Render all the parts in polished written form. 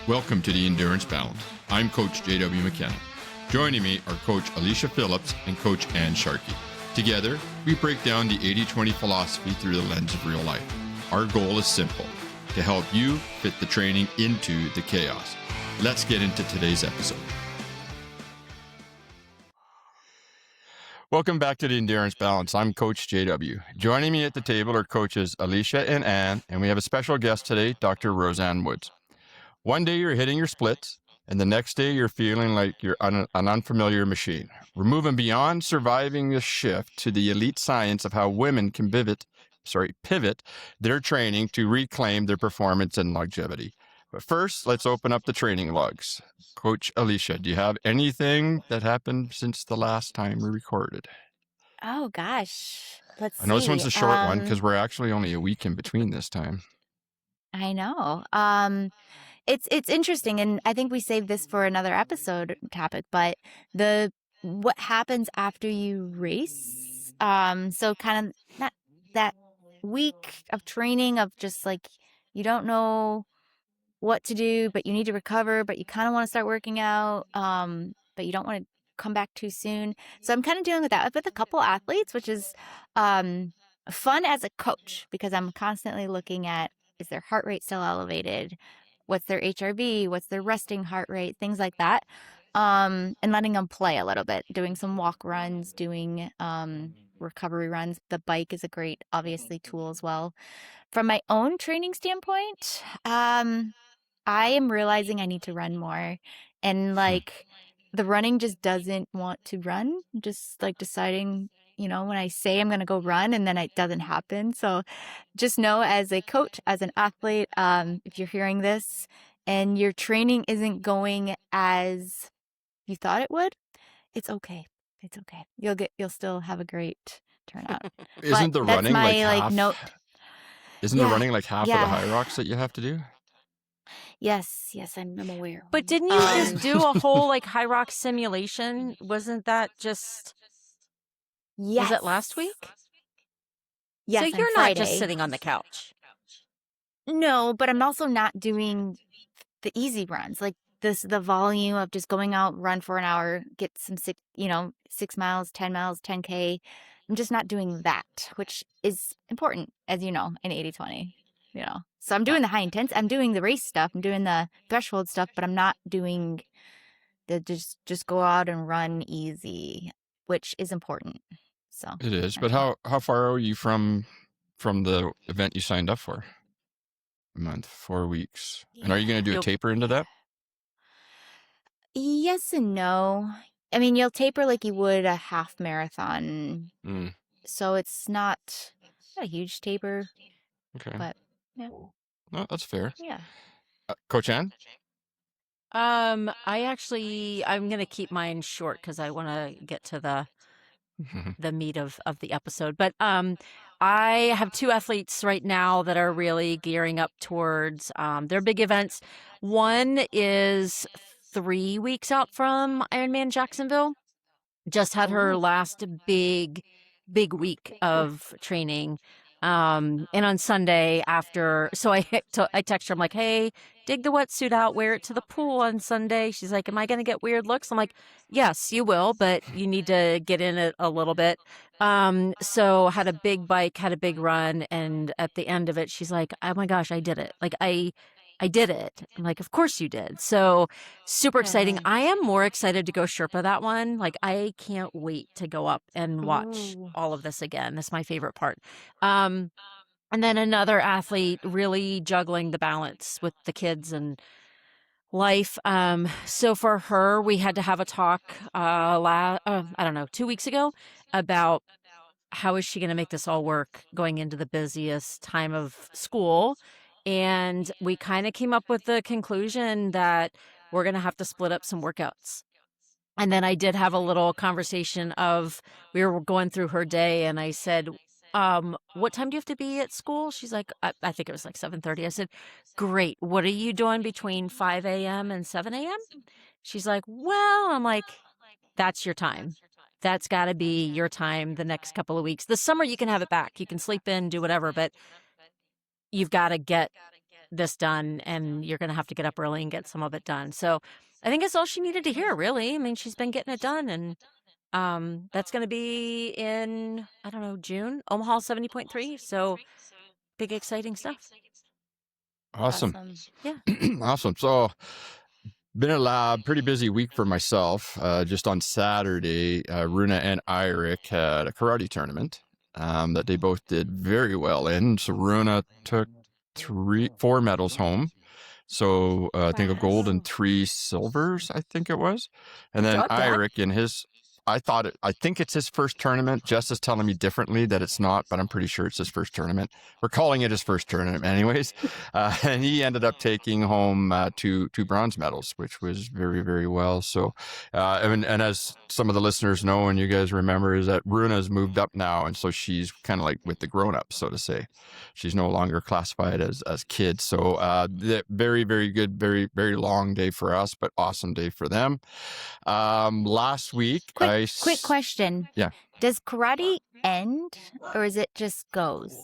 Welcome to the Endurance Balance. I'm Coach J.W. McKenna. Joining me are Coach Alicia Phillips and Coach Ann Sharkey. Together, we break down the 80-20 philosophy through the lens of real life. Our goal is simple, to help you fit the training into the chaos. Let's get into today's episode. Welcome back to the Endurance Balance. I'm Coach JW. Joining me at the table are coaches Alicia and Ann, and we have a special guest today, Dr. Roseanne Woods. One day you're hitting your splits, and the next day you're feeling like you're on an unfamiliar machine. We're moving beyond surviving the shift to the elite science of how women can pivot their training to reclaim their performance and longevity. But first, let's open up the training logs. Coach Alicia, do you have anything that happened since the last time we recorded? Oh, gosh. Let's see. I know this one's a short one because we're actually only a week in between this time. I know. It's interesting, and I think we saved this for another episode topic, but what happens after you race. So kind of not that week of training of just like you don't know what to do, but you need to recover, but you kind of want to start working out, but you don't want to come back too soon. So I'm kind of dealing with that with a couple athletes, which is fun as a coach because I'm constantly looking at, is their heart rate still elevated? What's their HRV? What's their resting heart rate? Things like that. And letting them play a little bit, doing some walk runs, doing recovery runs. The bike is a great, obviously, tool as well. From my own training standpoint, I am realizing I need to run more. And like the running just doesn't want to run, just like deciding, when I say I'm going to go run and then it doesn't happen. So just know as a coach, as an athlete, if you're hearing this and your training isn't going as you thought it would, it's okay. It's okay. You'll still have a great turnout. Isn't the running like half? Note. Isn't the running like half of the high rocks that you have to do? Yes, I'm aware. But didn't you just do a whole like high rock simulation? Wasn't that just? Yes. Was it last week? Yes. So you're not just sitting on the couch. No, but I'm also not doing the easy runs like this. The volume of just going out, run for an hour, get some 6 miles, 10 miles, 10K. I'm just not doing that, which is important, as you know, in 80-20. So I'm doing the high intense. I'm doing the race stuff. I'm doing the threshold stuff, but I'm not doing the just go out and run easy, which is important. So it is. But how far are you from the event you signed up for? A month, 4 weeks. Yeah. And are you going to do a taper into that? Yes and no. I mean, you'll taper like you would a half marathon. So it's not a huge taper. Okay. But yeah. No, that's fair. Yeah. Coach Ann? I'm going to keep mine short because I want to get to the meat of the episode. But I have two athletes right now that are really gearing up towards their big events. One is 3 weeks out from Ironman Jacksonville. Just had her last big week of training. And on Sunday after, so I text her, I'm like, hey, dig the wetsuit out, wear it to the pool on Sunday. She's like, am I going to get weird looks? I'm like, yes, you will, but you need to get in it a little bit. So had a big bike, had a big run. And at the end of it, she's like, oh my gosh, I did it. Like I did it. I'm like, of course you did. So super exciting. I am more excited to go Sherpa that one. Like I can't wait to go up and watch all of this again. That's my favorite part. And then another athlete really juggling the balance with the kids and life. So for her, we had to have a talk, 2 weeks ago about how is she going to make this all work going into the busiest time of school. And we kind of came up with the conclusion that we're going to have to split up some workouts. And then I did have a little conversation we were going through her day and I said, what time do you have to be at school? She's like, I think it was like 7:30. I said, great. What are you doing between 5 a.m. and 7 a.m.? She's like, well, I'm like, that's your time. That's got to be your time the next couple of weeks. The summer, you can have it back. You can sleep in, do whatever, but you've got to get this done, and you're going to have to get up early and get some of it done. So I think it's all she needed to hear, really. I mean, she's been getting it done, and that's going to be in, I don't know, June, Omaha 70.3. So big, exciting stuff. Awesome. Yeah. Awesome. So been a pretty busy week for myself. Just on Saturday, Runa and Eirik had a karate tournament that they both did very well in. So Runa took 4 medals home. So I think a gold and 3 silvers, I think it was. And then Job, Dad. Eirik in his, I think it's his first tournament. Jess is telling me differently that it's not, but I'm pretty sure it's his first tournament. We're calling it his first tournament anyways. And he ended up taking home 2 bronze medals, which was very, very well. So, and as some of the listeners know, and you guys remember, is that Runa's moved up now. And so she's kind of like with the grown-ups, so to say. She's no longer classified as kids. So very, very good, very, very long day for us, but awesome day for them. Last week, Quick question. Yeah. Does karate end, or is it just goes?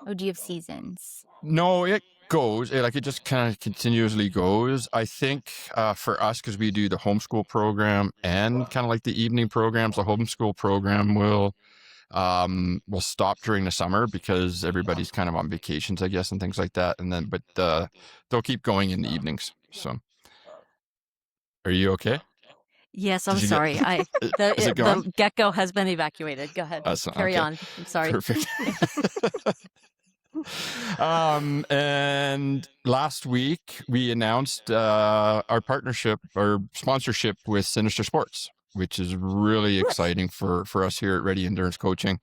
Or do you have seasons? No, it goes. It just kind of continuously goes. I think for us, because we do the homeschool program and kind of like the evening programs, the homeschool program will stop during the summer because everybody's kind of on vacations, I guess, and things like that. And then, but they'll keep going in the evenings. So, are you okay? Yes, I'm Did you sorry. Is it gone? The gecko has been evacuated. Go ahead. Carry Okay. on. I'm sorry. Perfect. And last week we announced our partnership or sponsorship with Sinister Sports, which is really exciting for us here at Ready Endurance Coaching.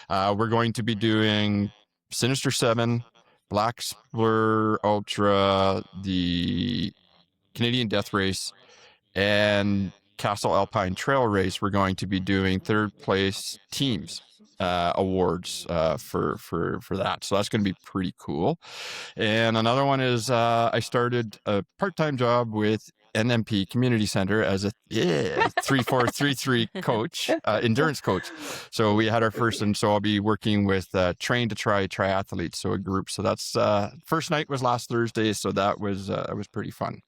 We're going to be doing Sinister 7, Black Spur Ultra, the Canadian Death Race, and Castle Alpine Trail Race. We're going to be doing 3rd place teams awards for that. So that's going to be pretty cool. And another one is I started a part-time job with NMP Community Center as a 3433 coach, endurance coach. So we had our first, and so I'll be working with Train to Try triathletes, so a group. So that's first night was last Thursday, so that was pretty fun.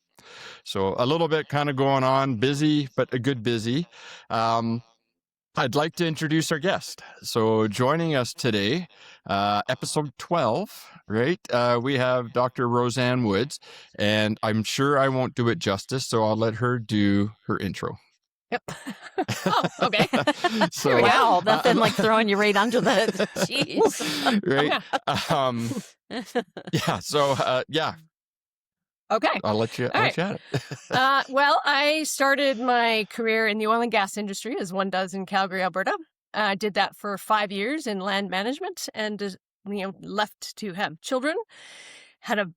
So a little bit kind of going on, busy, but a good busy. I'd like to introduce our guest. So joining us today, episode 12, right? We have Dr. Roseanne Woods, and I'm sure I won't do it justice, so I'll let her do her intro. Yep. Oh, okay. So, wow, nothing like throwing you right under the cheese. Right? Yeah. So, yeah. Okay. I'll let you right. at it. Well, I started my career in the oil and gas industry, as one does in Calgary, Alberta. I did that for 5 years in land management, and left to have children. Had a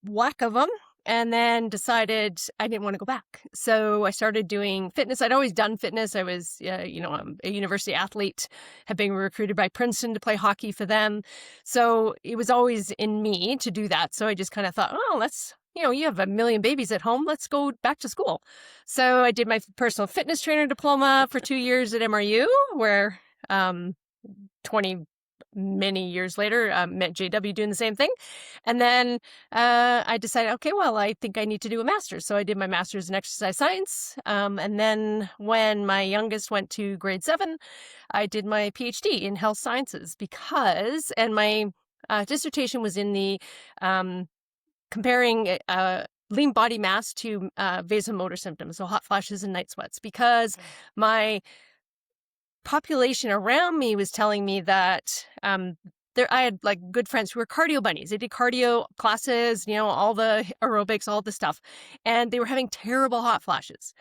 whack of them, and then decided I didn't want to go back. So I started doing fitness. I'd always done fitness. I was, I'm a university athlete, had been recruited by Princeton to play hockey for them. So it was always in me to do that. So I just kind of thought, oh, let's. You have a million babies at home. Let's go back to school. So I did my personal fitness trainer diploma for 2 years at MRU, where many years later, met JW doing the same thing. And then I decided, okay, well, I think I need to do a master's. So I did my master's in exercise science. And then when my youngest went to grade 7, I did my PhD in health sciences and my dissertation was in the comparing lean body mass to vasomotor symptoms, so hot flashes and night sweats, because my population around me was telling me that I had like good friends who were cardio bunnies. They did cardio classes, all the aerobics, all the stuff, and they were having terrible hot flashes.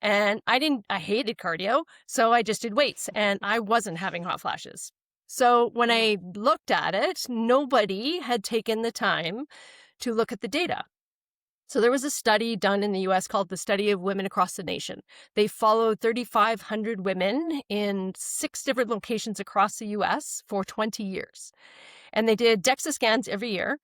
And I hated cardio, so I just did weights, and I wasn't having hot flashes. So when I looked at it, nobody had taken the time to look at the data. So there was a study done in the US called the Study of Women Across the Nation. They followed 3,500 women in 6 different locations across the US for 20 years. And they did DEXA scans every year.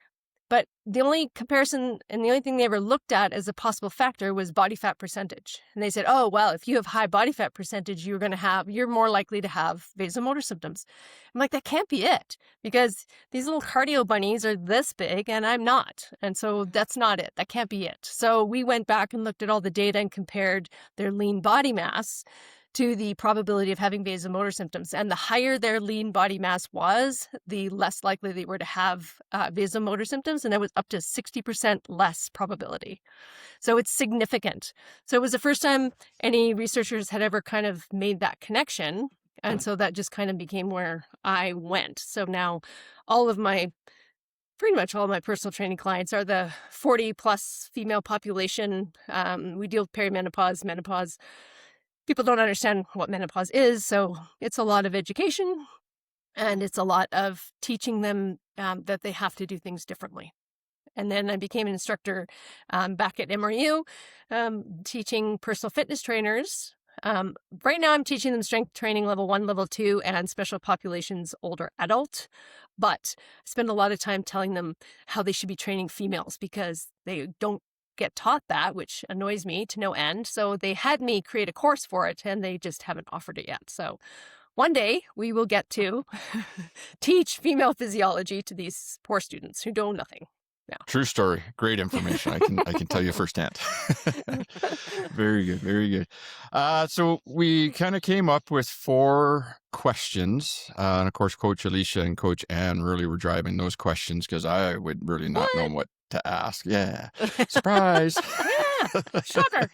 But the only comparison and the only thing they ever looked at as a possible factor was body fat percentage. And they said, oh, well, if you have high body fat percentage, you're more likely to have vasomotor symptoms. I'm like, that can't be it, because these little cardio bunnies are this big and I'm not. And so that's not it. That can't be it. So we went back and looked at all the data and compared their lean body mass to the probability of having vasomotor symptoms. And the higher their lean body mass was, the less likely they were to have vasomotor symptoms. And that was up to 60% less probability. So it's significant. So it was the first time any researchers had ever kind of made that connection. And so that just kind of became where I went. So now pretty much all of my personal training clients are the 40 plus female population. We deal with perimenopause, menopause. People don't understand what menopause is, so it's a lot of education, and it's a lot of teaching them that they have to do things differently. And then I became an instructor back at MRU, teaching personal fitness trainers. Right now I'm teaching them strength training level 1, level 2, and special populations older adult. But I spend a lot of time telling them how they should be training females, because they don't get taught that, which annoys me to no end. So they had me create a course for it, and they just haven't offered it yet. So one day we will get to teach female physiology to these poor students who know nothing. Yeah. True story. Great information. I can tell you firsthand. Very good. Very good. So we kind of came up with 4 questions. And of course, Coach Alicia and Coach Ann really were driving those questions, because I would really not know what to ask. Yeah. Surprise. Yeah. Shocker.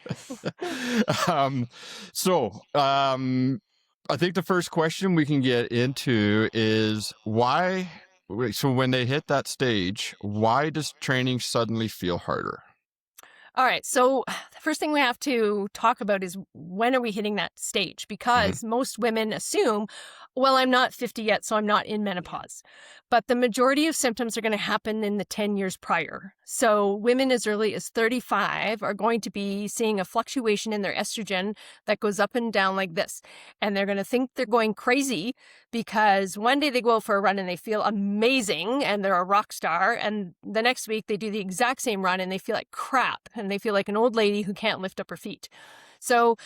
I think the first question we can get into is why. So when they hit that stage, why does training suddenly feel harder? All right. So the first thing we have to talk about is, when are we hitting that stage? Because most women assume, well, I'm not 50 yet, so I'm not in menopause. But the majority of symptoms are going to happen in the 10 years prior. So women as early as 35 are going to be seeing a fluctuation in their estrogen that goes up and down like this. And they're going to think they're going crazy, because one day they go out for a run and they feel amazing and they're a rock star. And the next week they do the exact same run and they feel like crap. And they feel like an old lady who can't lift up her feet. So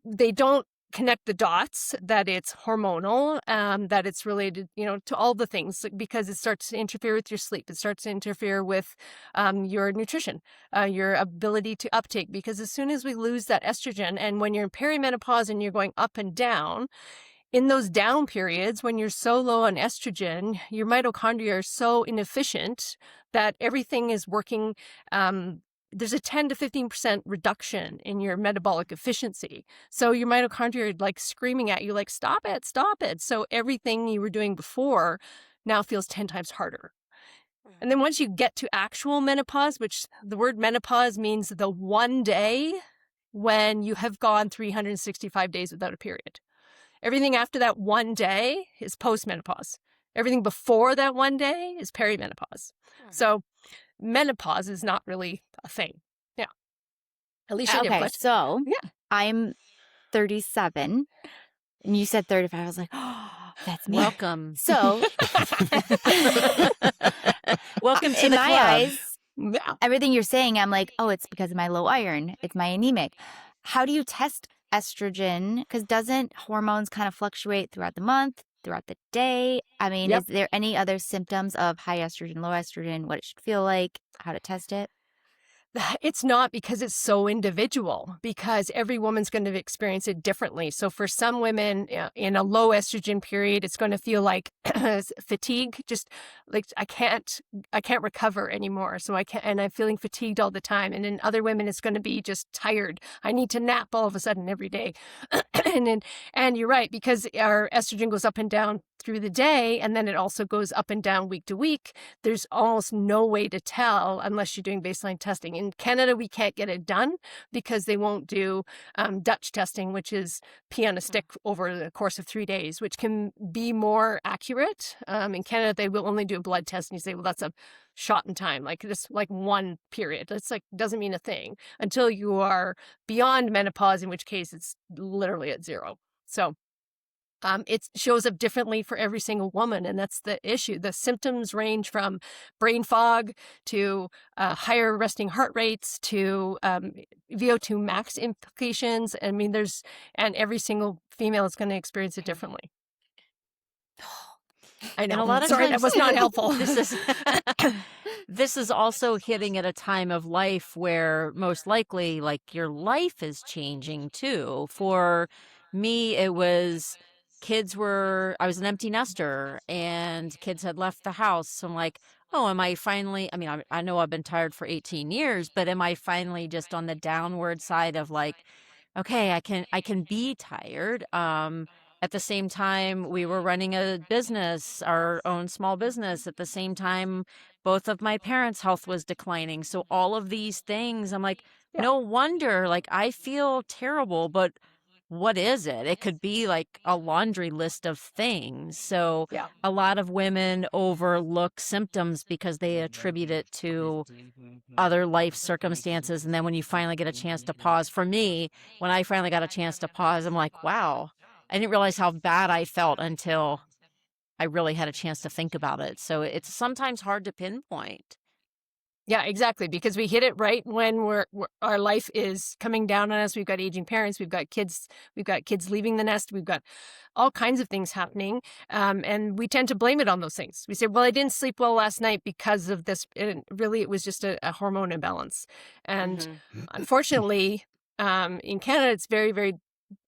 they don't connect the dots that it's hormonal, that it's related, to all the things, because it starts to interfere with your sleep. It starts to interfere with your nutrition, your ability to uptake, because as soon as we lose that estrogen, and when you're in perimenopause and you're going up and down, in those down periods, when you're so low on estrogen, your mitochondria are so inefficient that everything is working. There's a 10 to 15% reduction in your metabolic efficiency. So your mitochondria are like screaming at you, like, stop it, stop it. So everything you were doing before now feels 10 times harder. And then once you get to actual menopause, which the word menopause means the one day when you have gone 365 days without a period. Everything after that one day is postmenopause. Everything before that one day is perimenopause. So menopause is not really a thing. Yeah. Alicia, okay, so yeah. I'm 37, and you said 35. I was like, oh, that's me. Welcome. So, welcome to in the my club. eyes, Yeah. everything you're saying, I'm like, oh, it's because of my low iron. It's my anemic. How do you test estrogen? Because doesn't hormones kind of fluctuate throughout the month, throughout the day? I mean, Yep. Is there any other symptoms of high estrogen, low estrogen, what it should feel like, how to test it? It's not, because it's so individual, because every woman's going to experience it differently. So for some women in a low estrogen period, it's going to feel like fatigue, just like I can't recover anymore. So and I'm feeling fatigued all the time. And in other women, it's going to be just tired. I need to nap all of a sudden every day. and you're right, because our estrogen goes up and down through the day, and then it also goes up and down week to week. There's almost no way to tell unless you're doing baseline testing. In Canada, we can't get it done because they won't do Dutch testing, which is pee on a stick over the course of 3 days, which can be more accurate. In Canada, they will only do a blood test, and you say, well, that's a shot in time, like this, like one period. It's like, doesn't mean a thing until you are beyond menopause, in which case it's literally at 0. So It shows up differently for every single woman, and that's the issue. The symptoms range from brain fog to higher resting heart rates to VO2 max implications. I mean, and every single female is going to experience it differently. I know. And a lot of Sorry, that times was not helpful. this is also hitting at a time of life where most likely like your life is changing too. For me, it was I was an empty nester and kids had left the house. So I'm like, oh, am I finally, I mean, I know I've been tired for 18 years, but am I finally just on the downward side of like, okay, I can be tired. At the same time, we were running a business, our own small business. At the same time, both of my parents' health was declining. So all of these things, I'm like, Yeah. no wonder, like I feel terrible, but what is it? It could be like a laundry list of things. So Yeah. a lot of women overlook symptoms because they attribute it to other life circumstances. And then when you finally get a chance to pause, for me, when I finally got a chance to pause, I'm like, wow, I didn't realize how bad I felt until I really had a chance to think about it. So it's sometimes hard to pinpoint. Yeah, exactly. Because we hit it right when our life is coming down on us. We've got aging parents. We've got kids leaving the nest. We've got all kinds of things happening. And we tend to blame it on those things. We say, well, I didn't sleep well last night because of this. And really, it was just a hormone imbalance. And unfortunately, in Canada, it's very, very,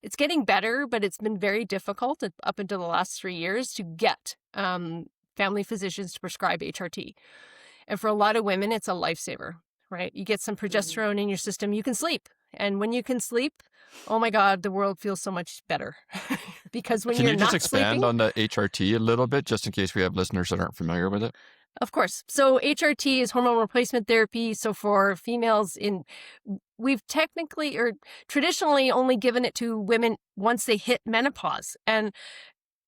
it's getting better, but it's been very difficult up until the last 3 years to get family physicians to prescribe HRT. And for a lot of women, it's a lifesaver, right? You get some progesterone in your system, you can sleep. And when you can sleep, oh my God, the world feels so much better. Because when Can you're you just not expand sleeping, on the HRT a little bit, just in case we have listeners that aren't familiar with it? of course. So HRT is hormone replacement therapy. So for females we've technically or traditionally only given it to women once they hit menopause. And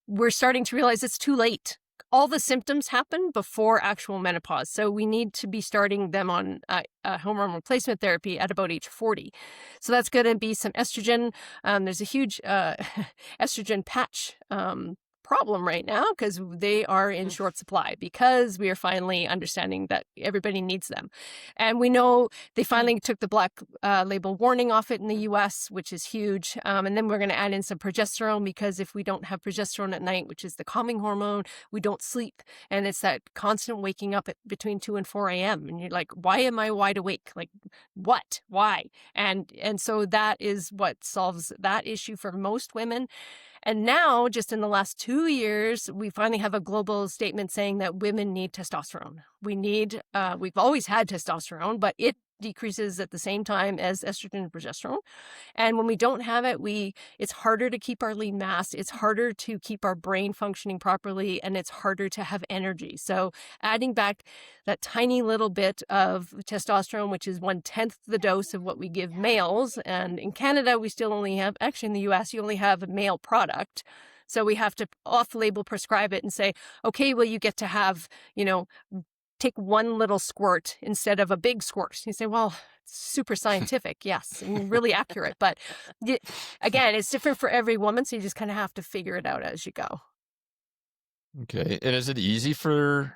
we're starting to realize it's too late. All the symptoms happen before actual menopause. So we need to be starting them on hormone replacement therapy at about age 40. So that's going to be some estrogen. There's a huge estrogen patch problem right now because they are in short supply because we are finally understanding that everybody needs them. And we know they finally took the black label warning off it in the US, which is huge. And then we're going to add in some progesterone because if we don't have progesterone at night, which is the calming hormone, we don't sleep. And it's that constant waking up at between 2 and 4 a.m. And you're like, why am I wide awake? Like, what? Why? And so that is what solves that issue for most women. And now, just in the last 2 years, we finally have a global statement saying that women need testosterone. We've always had testosterone, but it decreases at the same time as estrogen and progesterone. And when we don't have it, it's harder to keep our lean mass. It's harder to keep our brain functioning properly, and it's harder to have energy. So adding back that tiny little bit of testosterone, which is 1/10 the dose of what we give males. And in Canada, we still only have, actually in the US, you only have a male product. So we have to off-label prescribe it and say, okay, well, you get to have, take one little squirt instead of a big squirt. You say, well, it's super scientific, yes, and really accurate. But again, it's different for every woman, so you just kind of have to figure it out as you go. Okay. And is it easy to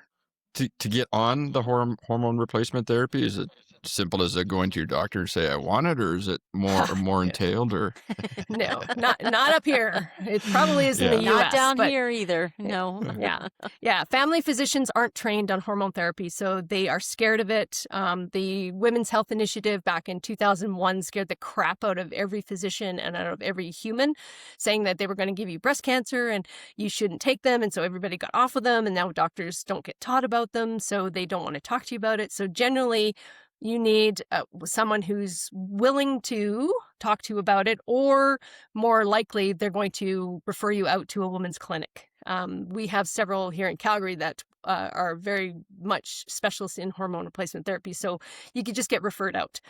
get on the hormone replacement therapy? Is it simple as going to your doctor and say, I want it, or is it more entailed? Or No, not up here. It probably is in the Not US. down but here either. No. Yeah. Family physicians aren't trained on hormone therapy, so they are scared of it. The Women's Health Initiative back in 2001 scared the crap out of every physician and out of every human, saying that they were going to give you breast cancer and you shouldn't take them. And so everybody got off of them. And now doctors don't get taught about them, so they don't want to talk to you about it. So generally, you need someone who's willing to talk to you about it, or more likely, they're going to refer you out to a women's clinic. We have several here in Calgary that are very much specialists in hormone replacement therapy. So you could just get referred out,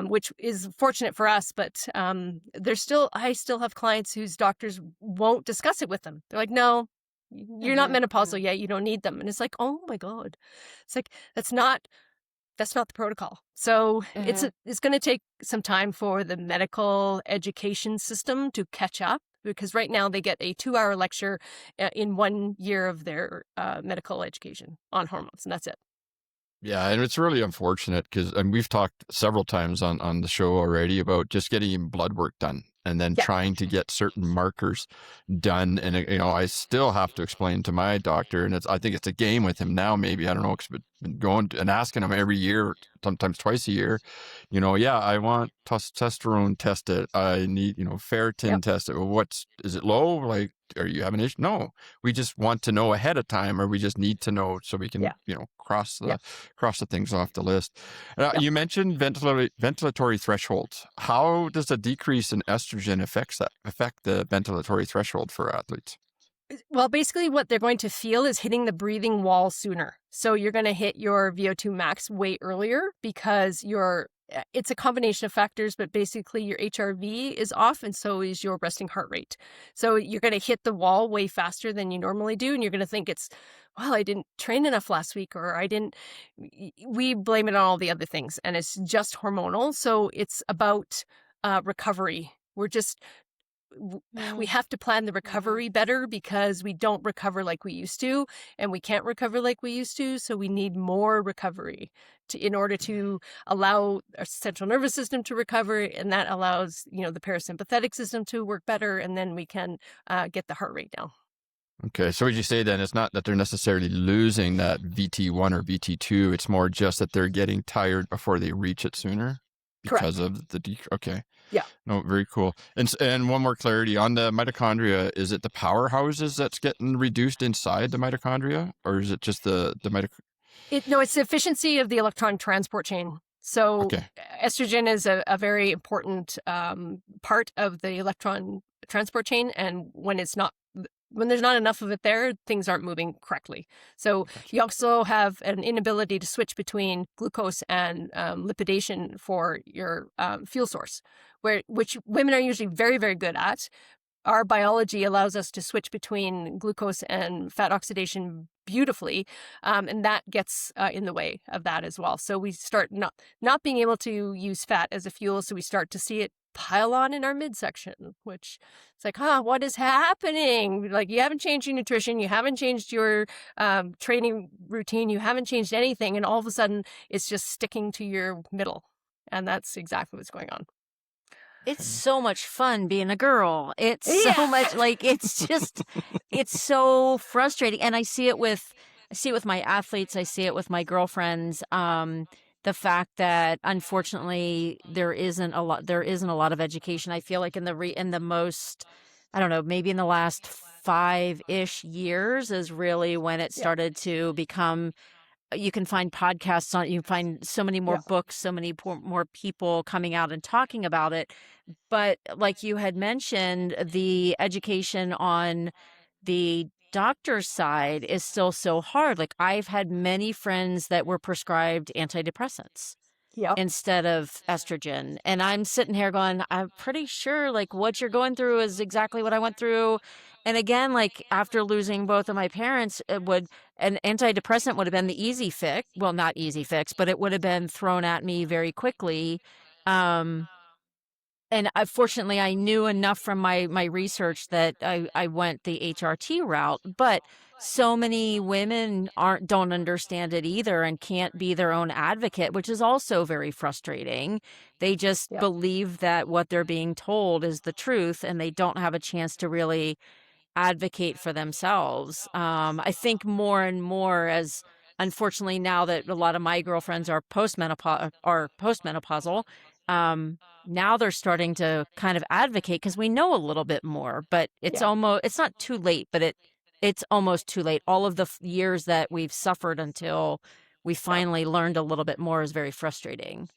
which is fortunate for us. But I still have clients whose doctors won't discuss it with them. They're like, no, you're not menopausal yet. You don't need them. And it's like, oh my God. It's like, that's not the protocol. So it's going to take some time for the medical education system to catch up because right now they get a 2-hour lecture in 1 year of their medical education on hormones, and that's it. Yeah, and it's really unfortunate because we've talked several times on the show already about just getting blood work done and then Yeah. trying to get certain markers done. And I still have to explain to my doctor, and I think it's a game with him now. Maybe I don't know, 'cause I've been going and asking him every year, sometimes twice a year. Yeah, I want testosterone tested. I need ferritin Yep. tested. Well, is it low? Like, are you having an issue? No, we just want to know ahead of time, or we just need to know so we can cross the things off the list. You mentioned ventilatory thresholds. How does a decrease in estrogen affect the ventilatory threshold for athletes? Well, basically what they're going to feel is hitting the breathing wall sooner. So you're going to hit your VO2 max way earlier because it's a combination of factors, but basically your HRV is off and so is your resting heart rate. So you're going to hit the wall way faster than you normally do. And you're going to think I didn't train enough last week, or we blame it on all the other things, and it's just hormonal. So it's about recovery. We have to plan the recovery better because we don't recover like we used to, and we can't recover like we used to. So we need more recovery in order to allow our central nervous system to recover, and that allows the parasympathetic system to work better, and then we can get the heart rate down. Okay, so would you say then it's not that they're necessarily losing that VT1 or VT2, it's more just that they're getting tired before they reach it sooner because of the okay. Yeah. No, very cool. And one more clarity on the mitochondria, is it the powerhouses that's getting reduced inside the mitochondria, or is it just the mitochondria? No, it's the efficiency of the electron transport chain. So estrogen is a very important part of the electron transport chain, and when there's not enough of it there, things aren't moving correctly. So you also have an inability to switch between glucose and lipidation for your fuel source, which women are usually very, very good at. Our biology allows us to switch between glucose and fat oxidation beautifully, and that gets in the way of that as well. So we start not being able to use fat as a fuel, so we start to see it pile on in our midsection, which it's like, what is happening? Like, you haven't changed your nutrition, you haven't changed your training routine, you haven't changed anything, and all of a sudden it's just sticking to your middle, and that's exactly what's going on. It's so much fun being a girl. It's so much it's so frustrating. And I see it with my athletes. I see it with my girlfriends. The fact that unfortunately there isn't a lot of education. I feel like in the most, I don't know, maybe in the last 5-ish years is really when it started to become. You can find podcasts on. You can find so many more books, so many more people coming out and talking about it. But like you had mentioned, the education on the doctor's side is still so hard. Like, I've had many friends that were prescribed antidepressants instead of estrogen. And I'm sitting here going, I'm pretty sure like what you're going through is exactly what I went through. And again, like after losing both of my parents, an antidepressant would have been the easy fix. Well, not easy fix, but it would have been thrown at me very quickly. And fortunately, I knew enough from my research that I went the HRT route. But so many women don't understand it either and can't be their own advocate, which is also very frustrating. They just believe that what they're being told is the truth, and they don't have a chance to really advocate for themselves. I think more and more, as unfortunately now that a lot of my girlfriends are postmenopausal, now they're starting to kind of advocate because we know a little bit more, but it's not too late, but it's almost too late. All of the years that we've suffered until we finally learned a little bit more is very frustrating.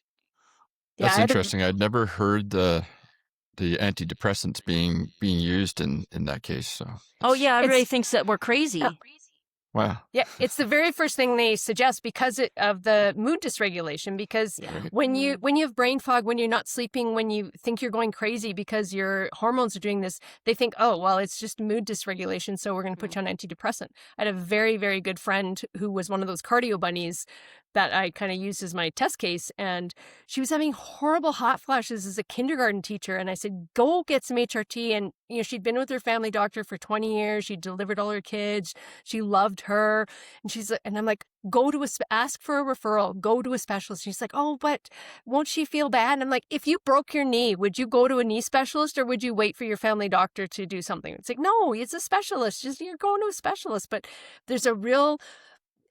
That's interesting. I'd never heard the antidepressants being used in that case. So everybody thinks that we're crazy. Wow. Yeah, it's the very first thing they suggest because of the mood dysregulation. Because when you have brain fog, when you're not sleeping, when you think you're going crazy because your hormones are doing this, they think, oh, well, it's just mood dysregulation, so we're going to put you on antidepressant. I had a very, very good friend who was one of those cardio bunnies that I kind of used as my test case. And she was having horrible hot flashes as a kindergarten teacher. And I said, go get some HRT. And, she'd been with her family doctor for 20 years. She delivered all her kids. She loved her. And I'm like, ask for a referral, go to a specialist. She's like, oh, but won't she feel bad? And I'm like, if you broke your knee, would you go to a knee specialist or would you wait for your family doctor to do something? It's like, no, it's a specialist. You're going to a specialist. But there's a real,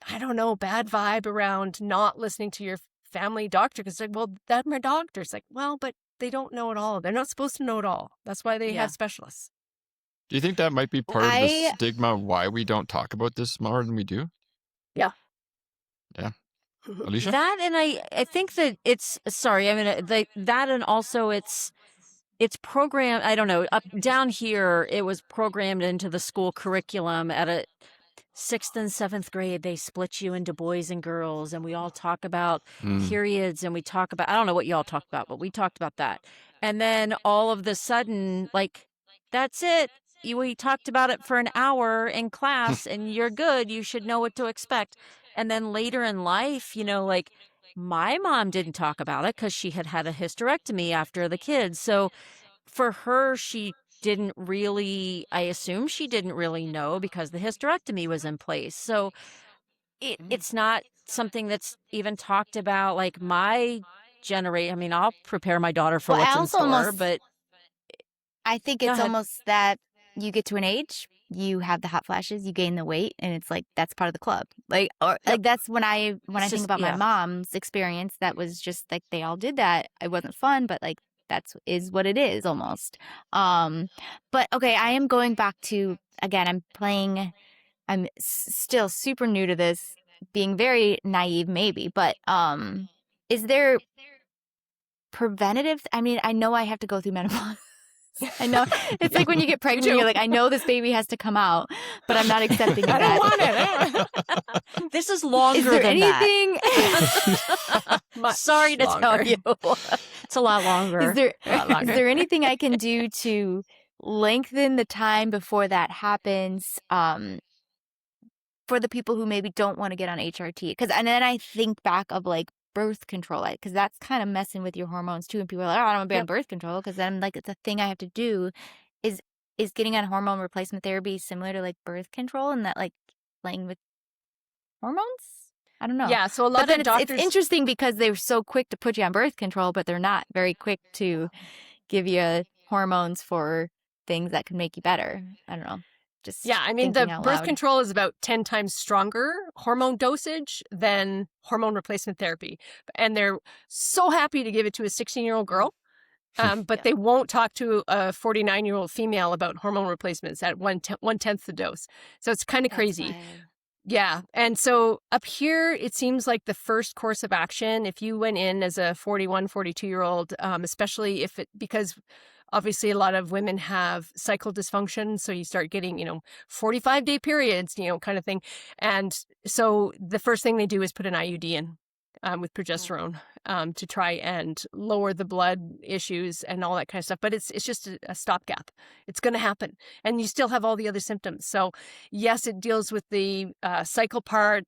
I don't know, bad vibe around not listening to your family doctor because like, well, that's my doctor. It's like, well, but they don't know it all. They're not supposed to know it all. That's why they have specialists. Do you think that might be part of the stigma why we don't talk about this more than we do? Yeah. Yeah. Alicia? That, and I think that it's, sorry, I mean, that and also it's programmed, I don't know, up down here, it was programmed into the school curriculum at a 6th and 7th grade. They split you into boys and girls, and we all talk about periods, and we talk about, I don't know what you all talk about, but we talked about that. And then all of the sudden, like, that's it. We talked about it for an hour in class, and you're good. You should know what to expect. And then later in life, like my mom didn't talk about it because she had a hysterectomy after the kids. So for her, she didn't really, I assume she didn't really know because the hysterectomy was in place. So it's not something that's even talked about like my generation. I mean, I'll prepare my daughter for what's in store, but I think it's almost that you get to an age, you have the hot flashes, you gain the weight, and it's like that's part of the club. Like, or like that's when I think about my mom's experience. That was just like they all did that. It wasn't fun, but like is what it is almost. But okay, I am going back to again. I'm still super new to this, being very naive, maybe. But is there preventative? I mean, I know I have to go through menopause. I know it's like when you get pregnant, you're like, I know this baby has to come out, but I'm not accepting that. I don't want it. This is longer than anything? That. Sorry to tell you, it's a lot longer. Is there anything I can do to lengthen the time before that happens? For the people who maybe don't want to get on HRT, and then I think back of like birth control, because that's kind of messing with your hormones too. And people are like, oh, I don't want to be on birth control because then like it's a thing I have to do. Is getting on hormone replacement therapy similar to like birth control and that like playing with hormones? I don't know. Yeah, so a lot of doctors. It's interesting because they're so quick to put you on birth control, but they're not very quick to give you hormones for things that can make you better. I don't know. I mean, the birth control is about 10 times stronger hormone dosage than hormone replacement therapy. And they're so happy to give it to a 16-year-old girl, but they won't talk to a 49-year-old female about hormone replacements at 1/10 the dose. So it's kind of crazy. Wild. Yeah. And so up here, it seems like the first course of action, if you went in as a 41, 42-year-old, especially because obviously a lot of women have cycle dysfunction. So you start getting, 45-day periods, kind of thing. And so the first thing they do is put an IUD in with progesterone to try and lower the blood issues and all that kind of stuff. But it's just a stopgap. It's going to happen. And you still have all the other symptoms. So yes, it deals with the cycle part,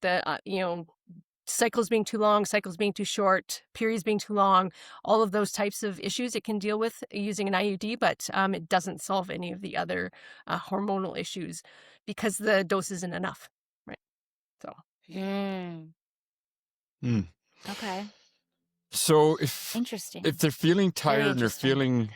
cycles being too long, cycles being too short, periods being too long, all of those types of issues it can deal with using an IUD, but it doesn't solve any of the other hormonal issues because the dose isn't enough, right? So. Okay. So Interesting. if they're feeling tired and they're feeling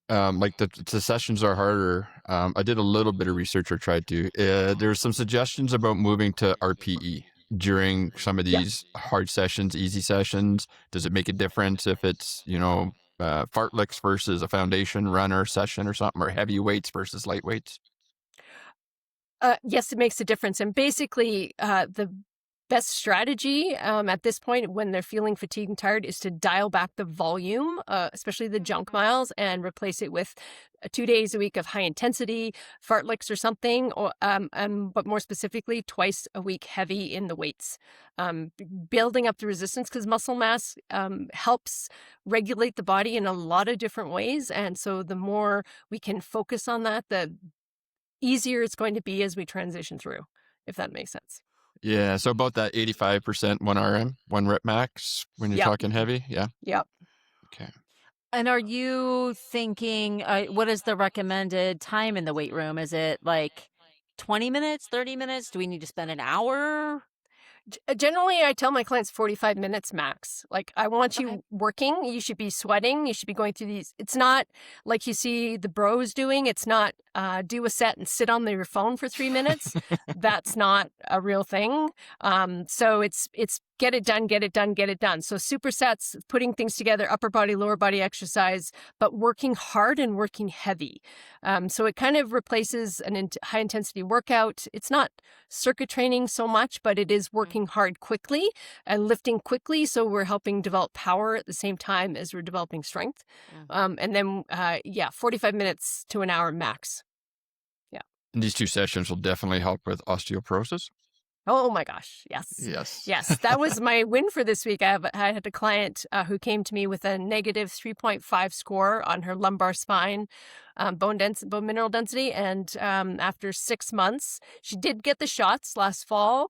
like the sessions are harder, I did a little bit of research or tried to. There's some suggestions about moving to RPE during some of these hard sessions, easy sessions. Does it make a difference if it's, fartleks versus a foundation runner session or something, or heavy weights versus light weights? Yes, it makes a difference. And basically, the best strategy at this point when they're feeling fatigued and tired is to dial back the volume, especially the junk miles, and replace it with 2 days a week of high intensity fartleks or something, or but more specifically, twice a week heavy in the weights, building up the resistance, because muscle mass helps regulate the body in a lot of different ways. And so the more we can focus on that, the easier it's going to be as we transition through, if that makes sense. Yeah. So about that 85%, 1 RM, 1 rep max when you're Yep. talking heavy. Yeah. Yep. Okay. And are you thinking, what is the recommended time in the weight room? Is it like 20 minutes, 30 minutes? Do we need to spend an hour? Generally, I tell my clients 45 minutes max. Like, I want Okay. you working. You should be sweating. You should be going through these. It's not like you see the bros doing. It's not do a set and sit on your phone for 3 minutes. That's not a real thing. So it's get it done, get it done, get it done. So supersets, putting things together, upper body, lower body exercise, but working hard and working heavy. So it kind of replaces an high intensity workout. It's not circuit training so much, but it is working hard quickly and lifting quickly. So we're helping develop power at the same time as we're developing strength. And then, 45 minutes to an hour max. And these 2 sessions will definitely help with osteoporosis. Oh my gosh. Yes. Yes. Yes. That was my win for this week. I had a client who came to me with a negative 3.5 score on her lumbar spine, bone mineral density. And after 6 months, she did get the shots last fall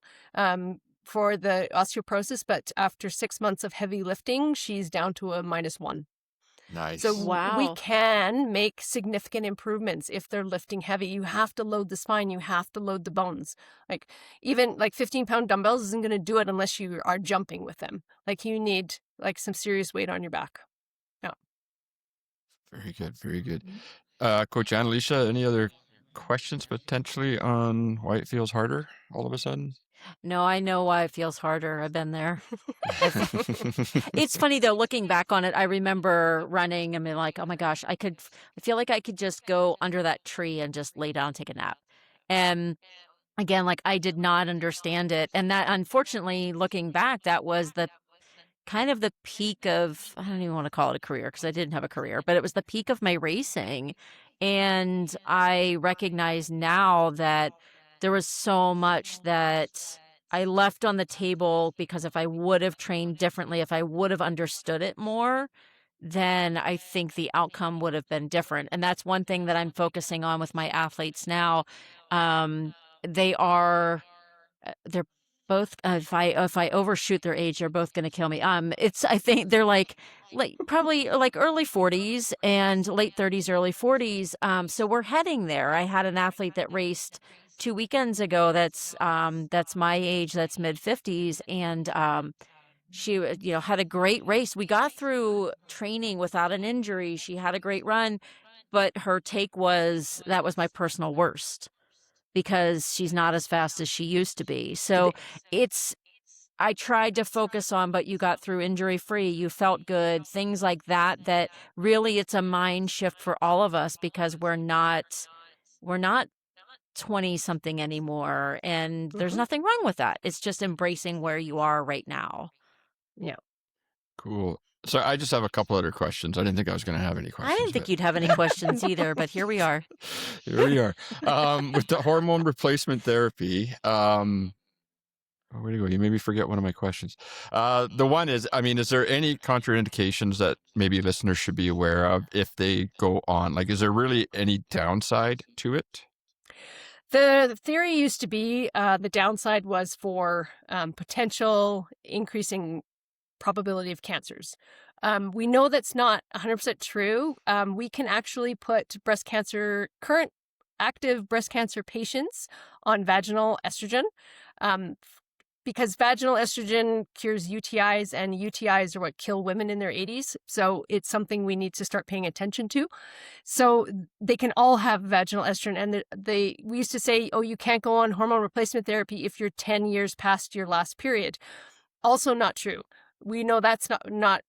for the osteoporosis. But after 6 months of heavy lifting, she's down to a -1. Nice. So Wow. we can make significant improvements if they're lifting heavy. You have to load the spine. You have to load the bones. Like even like 15-pound dumbbells isn't going to do it unless you are jumping with them. Like you need like some serious weight on your back. Very good. Very good. Coach Ann, Alicia, any other questions potentially on why it feels harder all of a sudden? No, I know why it feels harder. I've been there. It's funny though, looking back on it, I remember running. I mean, like, oh my gosh, I feel like I could just go under that tree and just lay down and take a nap. And again, like I did not understand it. And that, unfortunately, looking back, that was the kind of the peak of, I don't even want to call it a career because I didn't have a career, but it was the peak of my racing. And I recognize now that there was so much that I left on the table because if I would have trained differently, if I would have understood it more, then I think the outcome would have been different. And that's one thing that I'm focusing on with my athletes now. They are they're both if I overshoot their age, they're both going to kill me. I think they're like probably like early 40s and late 30s, early 40s. So we're heading there. I had an athlete that raced 2 weekends ago. That's my age. That's mid 50s, and she had a great race. We got through training without an injury. She had a great run, but her take was that was my personal worst, because she's not as fast as she used to be. So I tried to focus on, but you got through injury free, you felt good, things like that, that really it's a mind shift for all of us because we're not 20 something anymore. And there's nothing wrong with that. It's just embracing where you are right now. Yeah. Cool. So I just have a couple other questions. I didn't think I was going to have any questions. I didn't think you'd have any questions either, but here we are. Here we are. With the hormone replacement therapy, where do you go? You made me forget one of my questions. The one is, I mean, is there any contraindications that maybe listeners should be aware of if they go on? Like, is there really any downside to it? The theory used to be the downside was for potential increasing probability of cancers. We know that's not 100% true. We can actually put current active breast cancer patients on vaginal estrogen because vaginal estrogen cures UTIs, and UTIs are what kill women in their 80s. So it's something we need to start paying attention to. So they can all have vaginal estrogen. And we used to say, oh, you can't go on hormone replacement therapy if you're 10 years past your last period. Also not true. We know that's not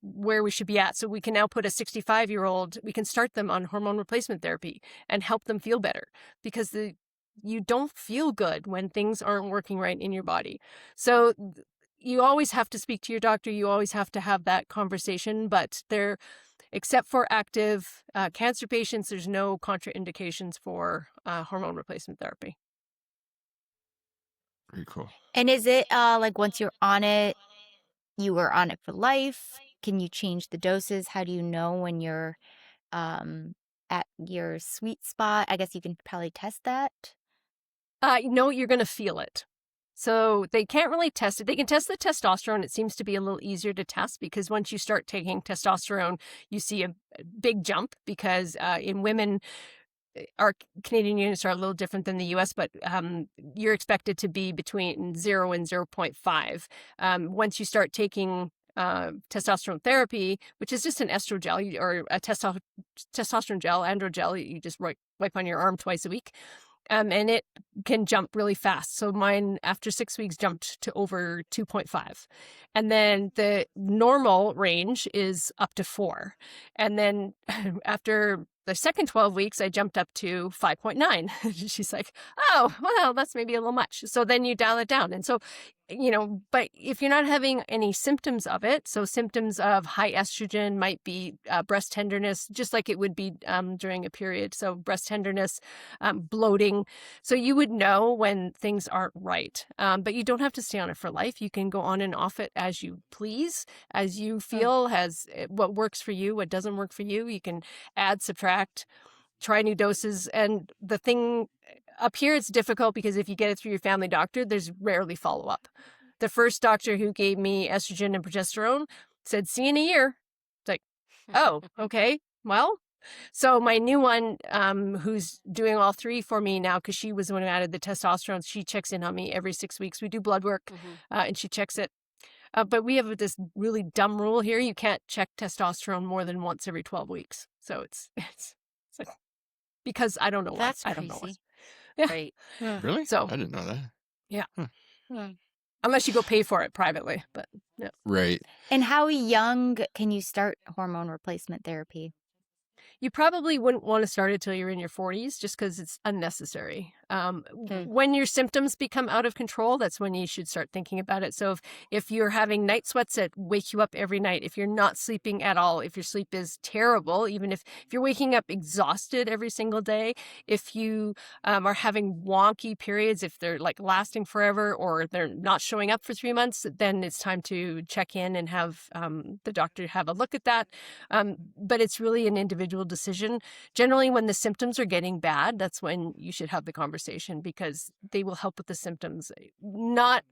where we should be at. So we can now put a 65-year-old, we can start them on hormone replacement therapy and help them feel better because you don't feel good when things aren't working right in your body. So you always have to speak to your doctor. You always have to have that conversation, but except for active cancer patients, there's no contraindications for hormone replacement therapy. Very cool. And is it like once you're on it, you were on it for life? Can you change the doses? How do you know when you're at your sweet spot? I guess you can probably test that. No, you're going to feel it. So they can't really test it. They can test the testosterone. It seems to be a little easier to test because once you start taking testosterone, you see a big jump because in women, our Canadian units are a little different than the US, but you're expected to be between 0 and 0.5. Once you start taking testosterone therapy, which is just an estrogel or a testosterone gel, androgel, you just wipe on your arm twice a week. And it can jump really fast. So mine, after 6 weeks, jumped to over 2.5. And then the normal range is up to 4. And then after the second 12 weeks, I jumped up to 5.9. She's like, oh, well, that's maybe a little much. So then you dial it down. And so, but if you're not having any symptoms of it, so symptoms of high estrogen might be breast tenderness, just like it would be during a period. So breast tenderness, bloating. So you would know when things aren't right. But you don't have to stay on it for life. You can go on and off it as you please, as you feel, has what works for you, what doesn't work for you. You can add, subtract, try new doses. And the thing up here, it's difficult because if you get it through your family doctor, there's rarely follow-up. The first doctor who gave me estrogen and progesterone said, see you in a year. It's like, oh, okay, well. So my new one, who's doing all 3 for me now, because she was the one who added the testosterone, she checks in on me every 6 weeks. We do blood work, and she checks it. But we have this really dumb rule here. You can't check testosterone more than once every 12 weeks. So it's like, because I don't know why. That's I crazy. don't know why. Yeah. Right. Really? So I didn't know that. yeah. Huh. Unless you go pay for it privately, but yeah. Right. And how young can you start hormone replacement therapy? You probably wouldn't want to start it till you're in your 40s just because it's unnecessary. When your symptoms become out of control, that's when you should start thinking about it. So if you're having night sweats that wake you up every night, if you're not sleeping at all, if your sleep is terrible, even if you're waking up exhausted every single day, if you are having wonky periods, if they're like lasting forever or they're not showing up for 3 months, then it's time to check in and have the doctor have a look at that. But it's really an individual decision. Generally, when the symptoms are getting bad, that's when you should have the conversation because they will help with the symptoms. Not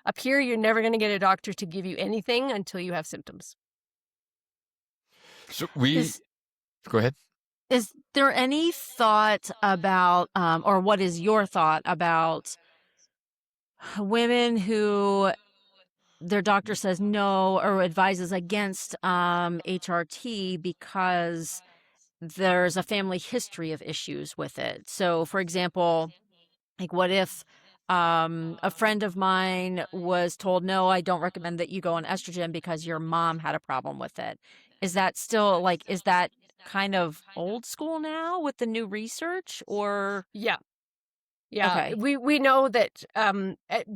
up here, you're never going to get a doctor to give you anything until you have symptoms. So go ahead. Is there any thought about, or what is your thought about women who their doctor says no or advises against HRT because there's a family history of issues with it? So, for example, like what if a friend of mine was told, no, I don't recommend that you go on estrogen because your mom had a problem with it. Is that still is that kind of old school now with the new research or? Yeah. Yeah, okay. We know that,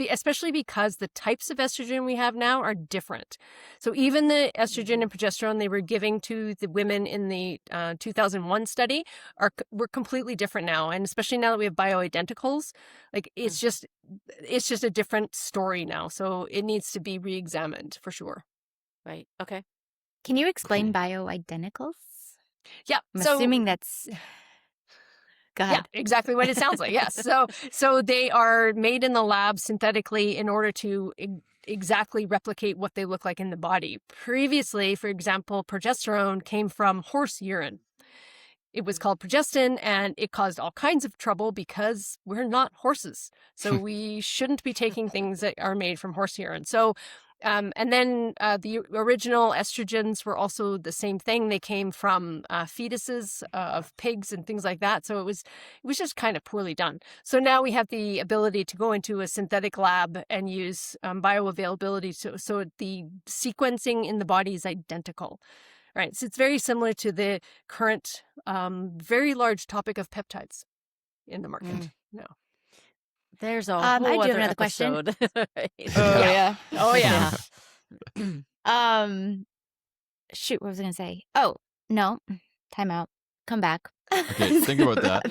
especially because the types of estrogen we have now are different. So even the estrogen and progesterone they were giving to the women in the 2001 study were completely different now, and especially now that we have bioidenticals, like it's just a different story now. So it needs to be re-examined for sure. Right. Okay. Can you explain bioidenticals? Yeah, I'm assuming that's. Go ahead. Yeah, exactly what it sounds like. Yes. So they are made in the lab synthetically in order to exactly replicate what they look like in the body. Previously, for example, progesterone came from horse urine. It was called progestin, and it caused all kinds of trouble because we're not horses. So we shouldn't be taking things that are made from horse urine. So and then the original estrogens were also the same thing. They came from fetuses of pigs and things like that. So it was just kind of poorly done. So now we have the ability to go into a synthetic lab and use bioavailability. So the sequencing in the body is identical. Right. So it's very similar to the current very large topic of peptides in the market. No. There's a I whole do have other another question. episode. Yeah. Oh yeah. Shoot, what was I gonna say? Oh, no. Time out. Come back. Okay, think about that.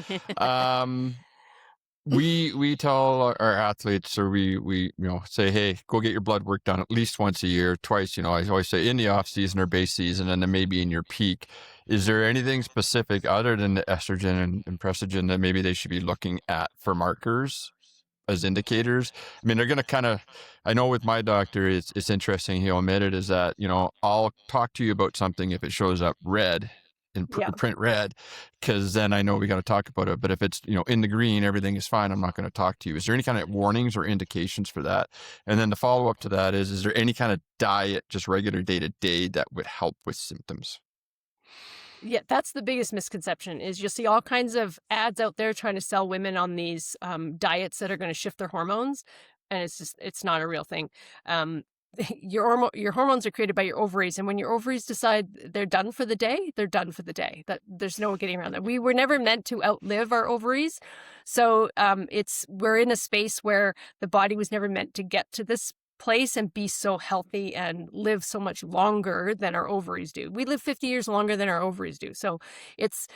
We tell our athletes, or we say, hey, go get your blood work done at least once a year, twice. I always say in the off season or base season, and then maybe in your peak. Is there anything specific other than the estrogen and progesterone that maybe they should be looking at for markers? as indicators. I mean, they're going to kind of, I know with my doctor, it's interesting. He'll admit it is that, I'll talk to you about something if it shows up red in Yeah. print red, because then I know we got to talk about it. But if it's, in the green, everything is fine, I'm not going to talk to you. Is there any kind of warnings or indications for that? And then the follow up to that is there any kind of diet, just regular day to day, that would help with symptoms? Yeah, that's the biggest misconception is you'll see all kinds of ads out there trying to sell women on these diets that are going to shift their hormones. And it's not a real thing. Your hormones are created by your ovaries. And when your ovaries decide they're done for the day, they're done for the day. There's no getting around that. We were never meant to outlive our ovaries. So we're in a space where the body was never meant to get to this place and be so healthy and live so much longer than our ovaries do. We live 50 years longer than our ovaries do. So it's,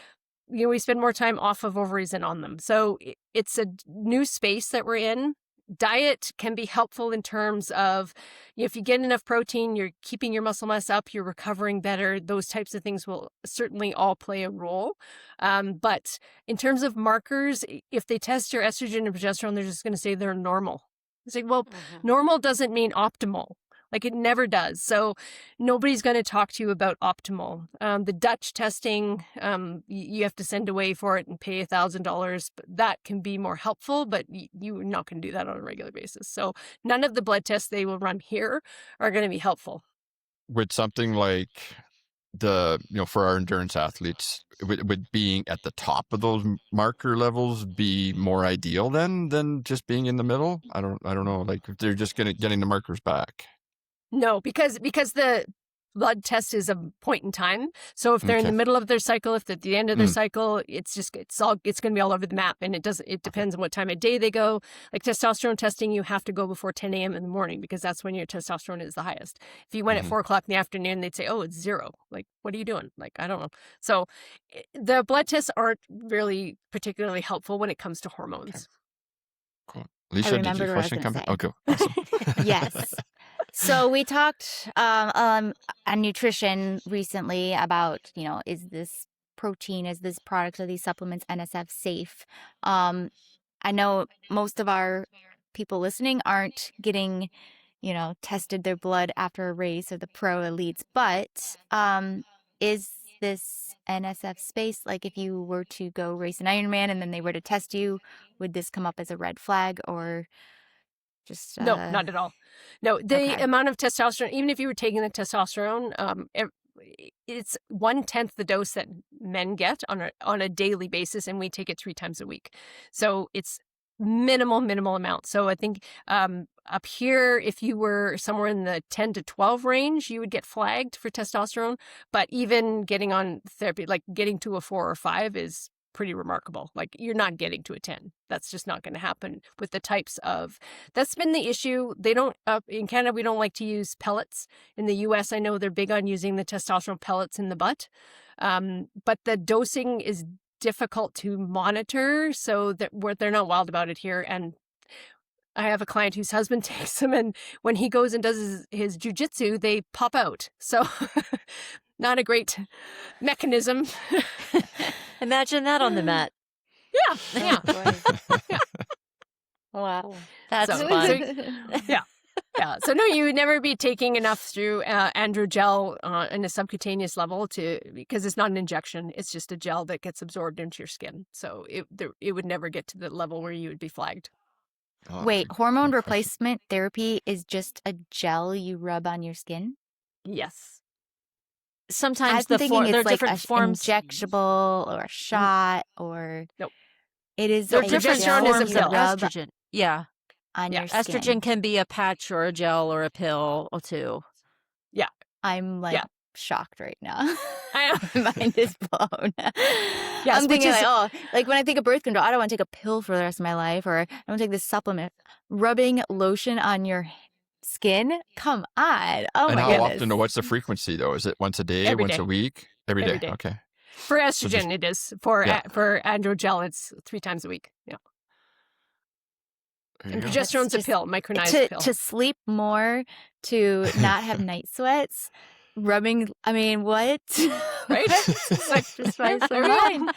we spend more time off of ovaries than on them. So it's a new space that we're in. Diet can be helpful in terms of if you get enough protein, you're keeping your muscle mass up, you're recovering better. Those types of things will certainly all play a role. But in terms of markers, if they test your estrogen and progesterone, they're just going to say they're normal. It's like, well, normal doesn't mean optimal. Like it never does. So nobody's going to talk to you about optimal. The Dutch testing, you have to send away for it and pay $1,000. But that can be more helpful, but you're not going to do that on a regular basis. So none of the blood tests they will run here are going to be helpful. Would something like for our endurance athletes, would being at the top of those marker levels be more ideal than just being in the middle? I don't know. Like if they're just getting the markers back. No, because the blood test is a point in time. So if they're in the middle of their cycle, if they're at the end of their cycle, it's going to be all over the map. And it depends on what time of day they go. Like testosterone testing, you have to go before 10 a.m. in the morning because that's when your testosterone is the highest. If you went at 4 o'clock in the afternoon, they'd say, oh, it's 0. Like, what are you doing? Like, I don't know. So the blood tests aren't really particularly helpful when it comes to hormones. Okay. Cool. Alicia, did your question come back? Okay. Awesome. Yes. So we talked on nutrition recently about, is this protein, is this product, are these supplements NSF safe? I know most of our people listening aren't getting, tested their blood after a race or the pro elites, but is this NSF space, like if you were to go race an Ironman and then they were to test you, would this come up as a red flag or just No, not at all. No, the amount of testosterone, even if you were taking the testosterone, it's 1/10 the dose that men get on a daily basis, and we take it 3 times a week. So it's minimal amount. So I think up here, if you were somewhere in the 10 to 12 range, you would get flagged for testosterone. But even getting on therapy, like getting to a 4 or 5 is pretty remarkable. Like you're not getting to a 10. That's just not going to happen with the types of, that's been the issue. They don't, in Canada, we don't like to use pellets. In the US, I know they're big on using the testosterone pellets in the butt. But the dosing is difficult to monitor, so that they're not wild about it here. And I have a client whose husband takes them, and when he goes and does his jujitsu, they pop out. So not a great mechanism. Imagine that on the mat. Yeah. yeah. Wow. That's So- fun. Yeah. So no, you would never be taking enough through androgel in a subcutaneous level because it's not an injection. It's just a gel that gets absorbed into your skin. So it would never get to the level where you would be flagged. Oh, Wait, that's a hormone good question. replacement therapy is just a gel you rub on your skin? Yes. Sometimes I'm thinking there are it's like different a forms. injectable or a shot or Nope. it is There are a different gel progesterone is a forms you of pill. rub estrogen. Yeah. on Yeah, your skin. Estrogen can be a patch or a gel or a pill or two. I'm like Yeah. shocked right now. I know. My mind is blown. Yes, I'm which thinking is- like when I take a birth control, I don't want to take a pill for the rest of my life, or I don't take this supplement. Rubbing lotion on your skin? Come on. Oh And my how goodness. often? What's the frequency though? Is it once a day, Every once day. a week, every Every day? day. Okay. For estrogen, So just- it is. For Yeah. for androgel, it's 3 times a week. Yeah. There And you go. progesterone's a just- pill, micronized pill. to sleep more, to not have night sweats, rubbing. I mean, what? Right? Just Like, just my there we go. mind.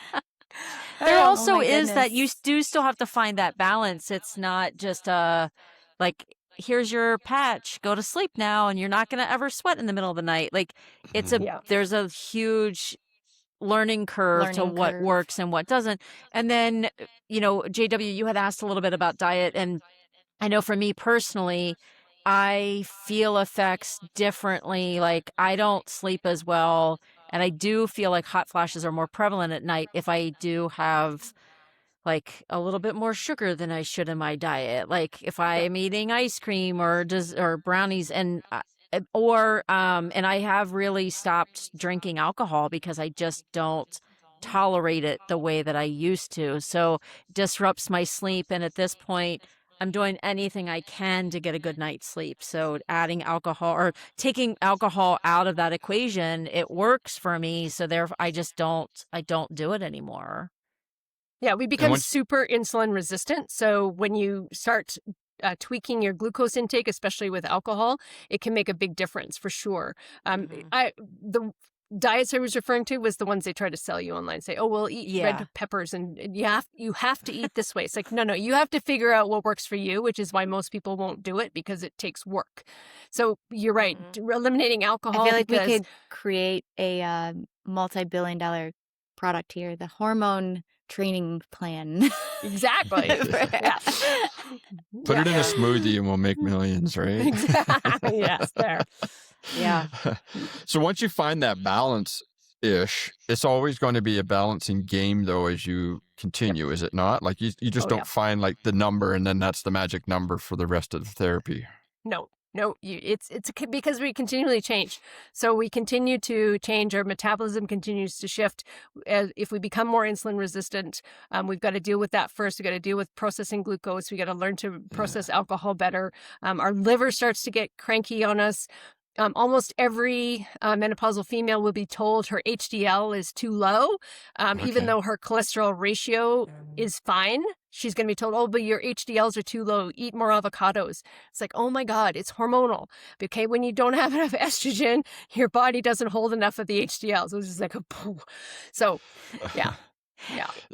There Oh also my is that you goodness. do still have to find that balance. It's not just like, here's your patch, go to sleep now, and you're not going to ever sweat in the middle of the night. Like, Yeah. there's a huge learning curve to Learning what curve. works and what doesn't. And then, JW, you had asked a little bit about diet, and I know for me personally, I feel effects differently. Like, I don't sleep as well, and I do feel like hot flashes are more prevalent at night if I do have like a little bit more sugar than I should in my diet. Like if I Yeah. am eating ice cream or brownies, and and I have really stopped drinking alcohol because I just don't tolerate it the way that I used to. So disrupts my sleep, and at this point I'm doing anything I can to get a good night's sleep. So adding alcohol or taking alcohol out of that equation, it works for me. So therefore I don't do it anymore. Yeah, we And become once, super insulin resistant. So when you start tweaking your glucose intake, especially with alcohol, it can make a big difference for sure. The diets I was referring to was the ones they try to sell you online. Say, oh, we'll eat Yeah. red peppers, and you have to eat this way. It's like, no, you have to figure out what works for you, which is why most people won't do it because it takes work. So you're right, eliminating alcohol. I feel like we because could create a multi-billion-dollar product here, the hormone training plan. exactly. Yeah. put Yeah. it in a smoothie and we'll make millions, right? Exactly. Yes, there. Yeah. So once you find that balance-ish, it's always going to be a balancing game, though, as you continue, is it not? Like you just Oh, don't yeah. find like the number and then that's the magic number for the rest of the therapy. No, because we continually change. So we continue to change. Our metabolism continues to shift. If we become more insulin resistant, we've got to deal with that first. We've got to deal with processing glucose. We got to learn to process alcohol better. Our liver starts to get cranky on us. Almost every menopausal female will be told her HDL is too low, even Okay. though her cholesterol ratio is fine. She's going to be told, oh, but your HDLs are too low. Eat more avocados. It's like, oh my God, it's hormonal. Okay, when you don't have enough estrogen, your body doesn't hold enough of the HDLs. So it's just like a poof. So, yeah.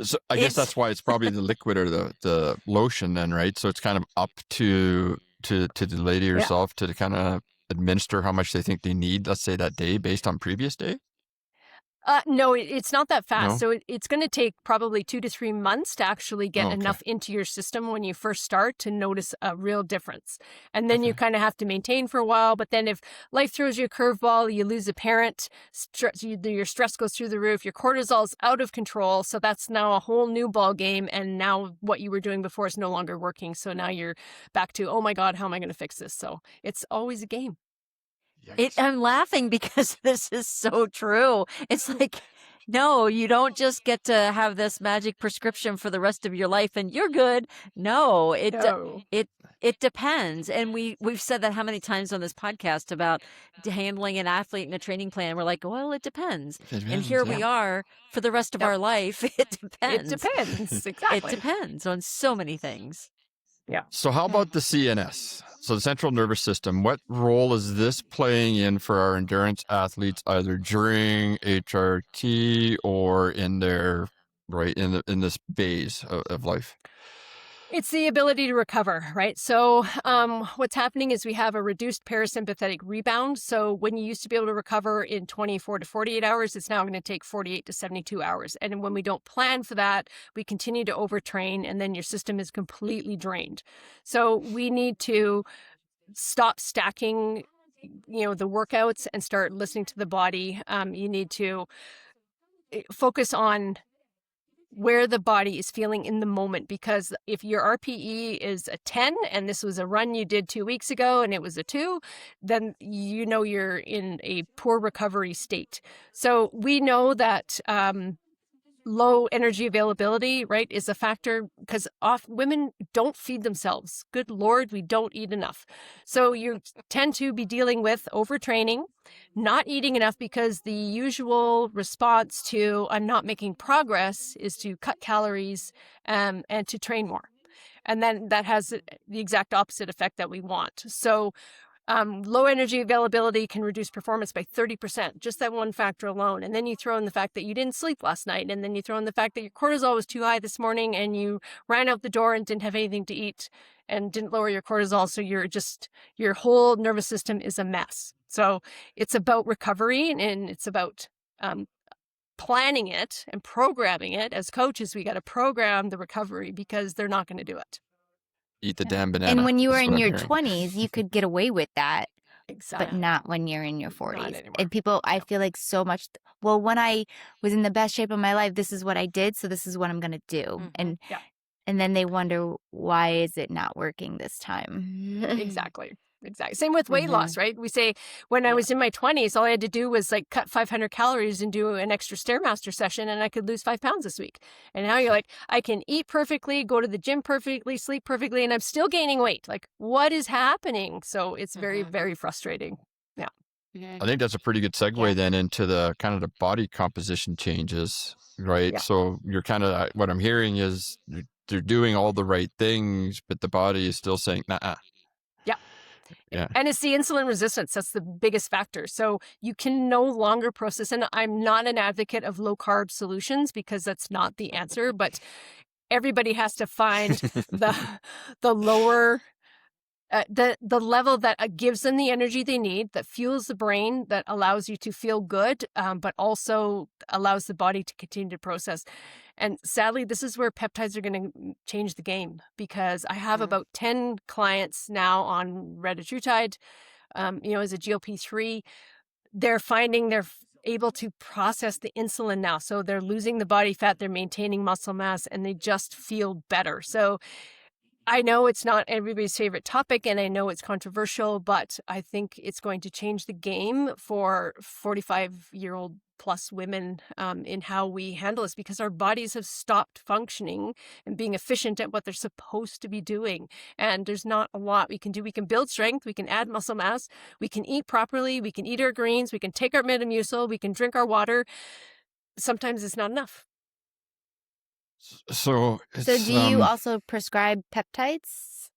So I guess that's why it's probably the liquid or the lotion then, right? So it's kind of up to the lady herself to kind of administer how much they think they need, let's say that day based on previous day? No, it's not that fast. No? So it's going to take probably 2 to 3 months to actually get Oh, okay. enough into your system when you first start to notice a real difference. And then you kind of have to maintain for a while. But then if life throws you a curveball, you lose a parent, your stress goes through the roof, your cortisol's out of control. So that's now a whole new ball game. And now what you were doing before is no longer working. So now you're back to, oh my God, how am I going to fix this? So it's always a game. I'm laughing because this is so true. It's like, no, you don't just get to have this magic prescription for the rest of your life and you're good. No, it depends. And we've said that how many times on this podcast about handling an athlete in a training plan. We're like, well, it depends. And here we are for the rest of our life. It depends. It depends. Exactly. It depends on so many things. Yeah. So how about the CNS? So the central nervous system, what role is this playing in for our endurance athletes, either during HRT or in their, right, in this phase of life? It's the ability to recover, right? So what's happening is we have a reduced parasympathetic rebound. So when you used to be able to recover in 24 to 48 hours, it's now going to take 48 to 72 hours. And when we don't plan for that, we continue to overtrain and then your system is completely drained. So we need to stop stacking, the workouts and start listening to the body. You need to focus on where the body is feeling in the moment, because if your RPE is a 10 and this was a run you did 2 weeks ago and it was a 2, then you're in a poor recovery state. So we know that low energy availability, right, is a factor because women don't feed themselves. Good Lord, we don't eat enough. So you tend to be dealing with overtraining, not eating enough, because the usual response to I'm not making progress is to cut calories and to train more. And then that has the exact opposite effect that we want. So Low energy availability can reduce performance by 30%, just that one factor alone. And then you throw in the fact that you didn't sleep last night. And then you throw in the fact that your cortisol was too high this morning and you ran out the door and didn't have anything to eat and didn't lower your cortisol. So your whole nervous system is a mess. So it's about recovery, and it's about planning it and programming it. As coaches, we got to program the recovery because they're not going to do it. Eat the damn banana. And when you were That's in what I'm your hearing. 20s, you could get away with that, Exactly. but not when you're in your Not 40s. anymore. And people, I feel like so much, well, when I was in the best shape of my life, this is what I did, so this is what I'm going to do. Mhm. Yeah. And then they wonder, why is it not working this time? Exactly. Same with weight Mhm. loss, right? We say when I was in my 20s, all I had to do was like cut 500 calories and do an extra Stairmaster session, and I could lose 5 pounds this week. And now you're like, I can eat perfectly, go to the gym perfectly, sleep perfectly, and I'm still gaining weight. Like, what is happening? So it's very, Mhm. very frustrating. I think that's a pretty good segue Yeah. then into the kind of the body composition changes, right? Yeah. So you're kind of, what I'm hearing is they're doing all the right things, but the body is still saying, nah. Yeah. And it's the insulin resistance. That's the biggest factor. So you can no longer process. And I'm not an advocate of low carb solutions because that's not the answer. But everybody has to find the lower, the level that gives them the energy they need, that fuels the brain, that allows you to feel good, but also allows the body to continue to process. And sadly, this is where peptides are going to change the game, because I have Mhm. about 10 clients now on retatrutide, as a GLP-3. They're finding they're able to process the insulin now. So they're losing the body fat, they're maintaining muscle mass, and they just feel better. So I know it's not everybody's favorite topic, and I know it's controversial, but I think it's going to change the game for 45-year-old plus women in how we handle this, because our bodies have stopped functioning and being efficient at what they're supposed to be doing. And there's not a lot we can do. We can build strength, we can add muscle mass, we can eat properly, we can eat our greens, we can take our Metamucil, we can drink our water. Sometimes it's not enough. So it's, So do you also prescribe peptides?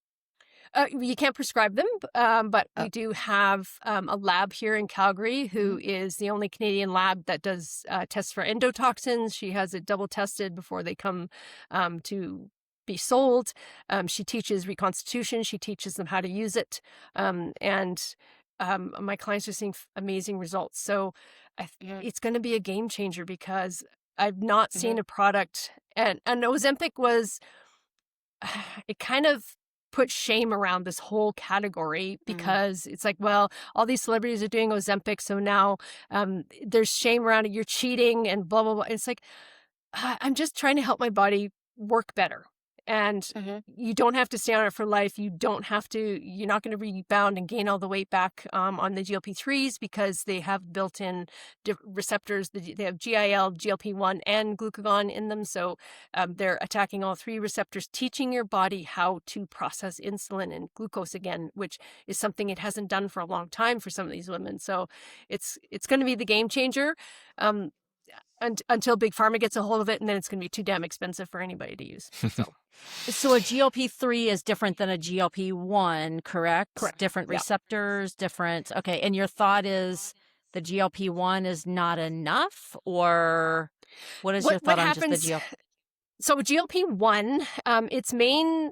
You can't prescribe them, but we do have a lab here in Calgary who is the only Canadian lab that does tests for endotoxins. She has it double tested before they come to be sold. She teaches reconstitution. She teaches them how to use it. And my clients are seeing amazing results. So it's going to be a game changer, because I've not seen a product. And Ozempic was, it kind of put shame around this whole category, because it's like, well, all these celebrities are doing Ozempic, so now there's shame around it. You're cheating and blah, blah, blah. It's like, I'm just trying to help my body work better. And you don't have to stay on it for life. You're not going to rebound and gain all the weight back on the GLP-3s, because they have built-in receptors. They have GIL, GLP-1, and glucagon in them. So they're attacking all three receptors, teaching your body how to process insulin and glucose again, which is something it hasn't done for a long time for some of these women. So it's going to be the game changer. Until Big Pharma gets a hold of it, and then it's going to be too damn expensive for anybody to use. So a GLP-3 is different than a GLP-1, correct? Correct. Different Yeah. receptors, different. Okay. And your thought is the GLP-1 is not enough, or what is your thought on just the GLP? So GLP-1, its main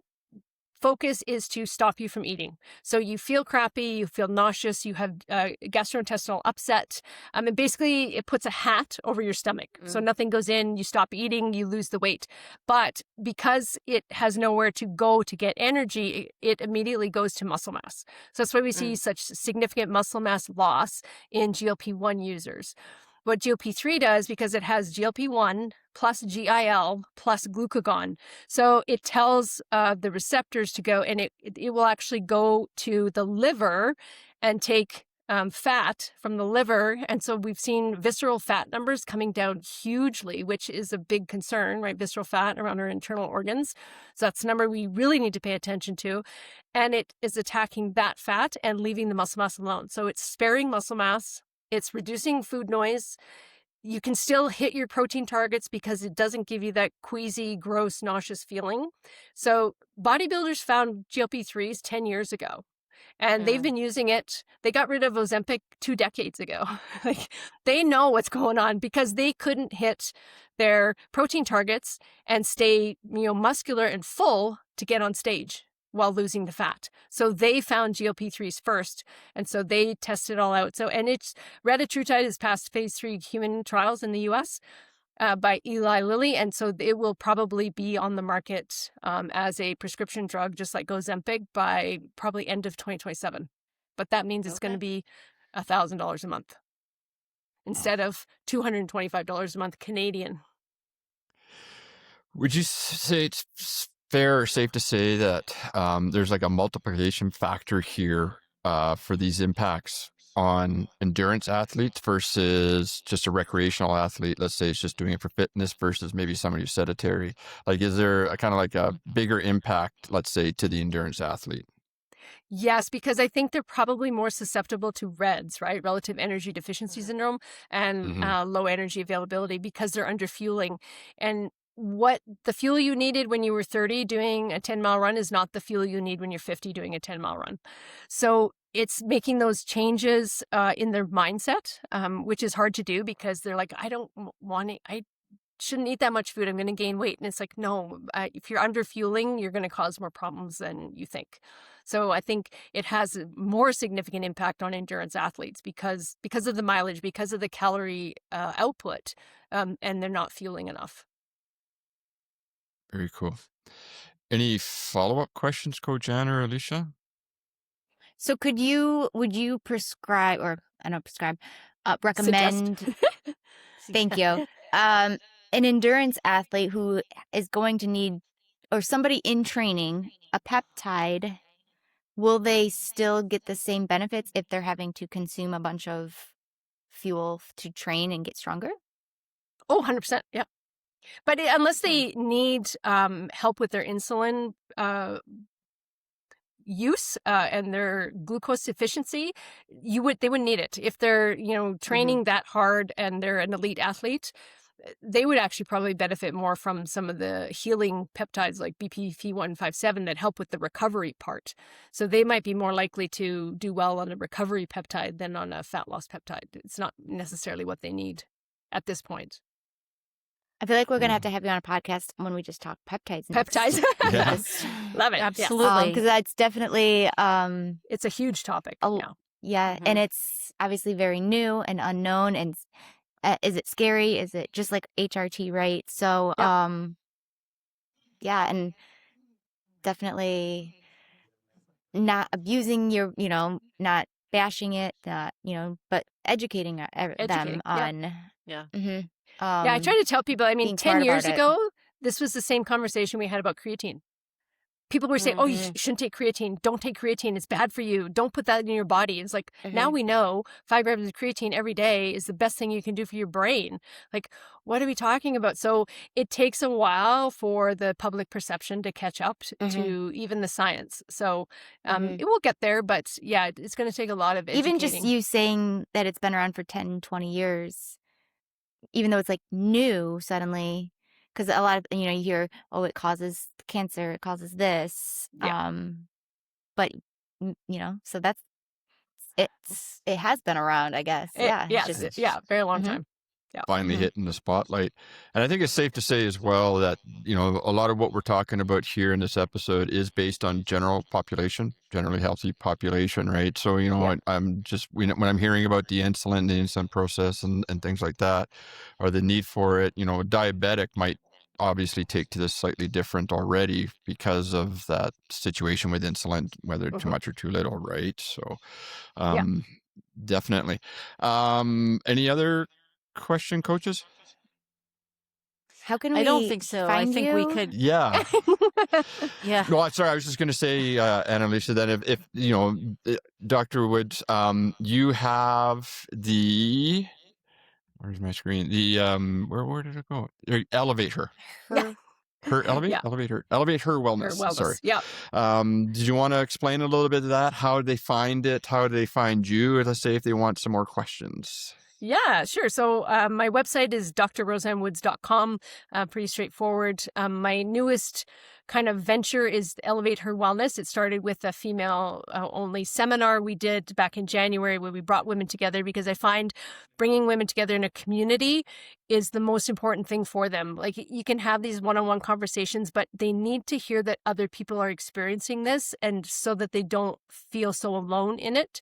focus is to stop you from eating. So you feel crappy, you feel nauseous, you have gastrointestinal upset. And basically it puts a hat over your stomach. So nothing goes in, you stop eating, you lose the weight. But because it has nowhere to go to get energy, it immediately goes to muscle mass. So that's why we see such significant muscle mass loss in GLP-1 users. What GLP-3 does, because it has GLP-1 plus GIL plus glucagon, so it tells the receptors to go, and it will actually go to the liver and take fat from the liver. And so we've seen visceral fat numbers coming down hugely, which is a big concern, right? Visceral fat around our internal organs. So that's a number we really need to pay attention to. And it is attacking that fat and leaving the muscle mass alone. So it's sparing muscle mass. It's reducing food noise. You can still hit your protein targets because it doesn't give you that queasy, gross, nauseous feeling. So bodybuilders found GLP-3s 10 years ago. And they've Yeah. been using it. They got rid of Ozempic 2 decades ago. Like, they know what's going on because they couldn't hit their protein targets and stay, muscular and full to get on stage while losing the fat. So they found GLP-3s first, and so they tested it all out. So, and it's retatrutide has passed phase 3 human trials in the US by Eli Lilly, and so it will probably be on the market as a prescription drug, just like Ozempic, by probably end of 2027. But that means it's going to be $1,000 a month instead of $225 a month Canadian. Would you say it's fair or safe to say that there's like a multiplication factor here for these impacts on endurance athletes versus just a recreational athlete? Let's say it's just doing it for fitness versus maybe somebody who's sedentary. Like, is there a kind of like a bigger impact, let's say, to the endurance athlete? Yes, because I think they're probably more susceptible to REDS, right? Relative energy deficiency syndrome, and low energy availability because they're under fueling. And what the fuel you needed when you were 30 doing a 10-mile run is not the fuel you need when you're 50 doing a 10-mile run. So it's making those changes in their mindset, which is hard to do because they're like, I don't want it. I shouldn't eat that much food. I'm going to gain weight. And it's like, no, if you're under fueling, you're going to cause more problems than you think. So I think it has a more significant impact on endurance athletes because of the mileage, because of the calorie output, and they're not fueling enough. Very cool. Any follow-up questions, Coach Ann or Alicia? So would you prescribe, or I don't prescribe, recommend, thank you, an endurance athlete who is going to need, or somebody in training, a peptide, will they still get the same benefits if they're having to consume a bunch of fuel to train and get stronger? Oh, 100%. Yeah. But unless they need help with their insulin use and their glucose deficiency, they wouldn't need it. If they're, training that hard and they're an elite athlete, they would actually probably benefit more from some of the healing peptides like BPP-157 that help with the recovery part. So they might be more likely to do well on a recovery peptide than on a fat loss peptide. It's not necessarily what they need at this point. I feel like we're going to have you on a podcast when we just talk peptides. Peptides. Yeah. Love it. Absolutely. Because that's definitely... it's a huge topic. Yeah. And it's obviously very new and unknown. And is it scary? Is it just like HRT, right? So, yeah. And definitely not abusing your, not bashing it, not, but educating them on... Yeah. Mm-hmm. I try to tell people, 10 years ago, it. This was the same conversation we had about creatine. People were saying, oh, you shouldn't take creatine. Don't take creatine. It's bad for you. Don't put that in your body. It's like, now we know 5 grams of creatine every day is the best thing you can do for your brain. Like, what are we talking about? So it takes a while for the public perception to catch up to even the science. So it will get there, but yeah, it's going to take a lot of educating. Even just you saying that it's been around for 10, 20 years, even though it's like new suddenly, because a lot of, you hear, oh, it causes cancer, it causes this. But, so that's, it has been around, I guess. Very long time. Yeah. Finally hitting the spotlight. And I think it's safe to say as well that, a lot of what we're talking about here in this episode is based on generally healthy population, right? So, I'm just, when I'm hearing about the insulin process and things like that, or the need for it, a diabetic might obviously take to this slightly different already because of that situation with insulin, whether too much or too little, right? So, definitely. Any other question, coaches? How can we? I don't think so. I think we could. Yeah. Yeah. No, sorry. I was just going to say, Alicia, that if Dr. Woods, you have the, where's my screen? The, where did it go? Elevate her. Elevate her wellness. Sorry. Yeah. Did you want to explain a little bit of that? How did they find it? How do they find you? Let's say if they want some more questions. Yeah, sure. So my website is drroseannewoods.com. Pretty straightforward. My newest kind of venture is Elevate Her Wellness. It started with a female only seminar we did back in January where we brought women together, because I find bringing women together in a community is the most important thing for them. Like, you can have these one-on-one conversations, but they need to hear that other people are experiencing this, and so that they don't feel so alone in it.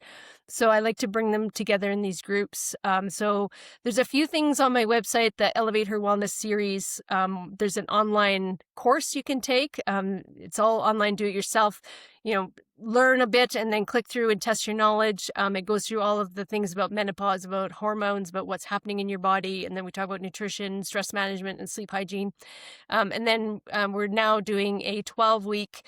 So I like to bring them together in these groups. So there's a few things on my website, the Elevate Her Wellness series. There's an online course you can take. It's all online, do it yourself. Learn a bit and then click through and test your knowledge. It goes through all of the things about menopause, about hormones, about what's happening in your body. And then we talk about nutrition, stress management, and sleep hygiene. And then we're now doing a 12-week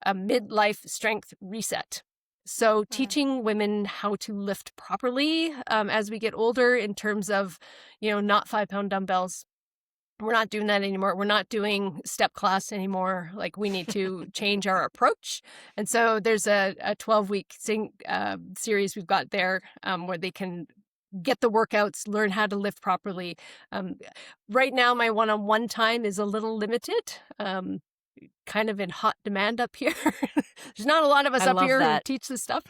midlife strength reset. So teaching women how to lift properly as we get older, in terms of, not 5-pound dumbbells. We're not doing that anymore. We're not doing step class anymore. Like, we need to change our approach. And so there's a 12-week series we've got there where they can get the workouts, learn how to lift properly. Right now, my one-on-one time is a little limited. Kind of in hot demand up here. There's not a lot of us up here who teach this stuff.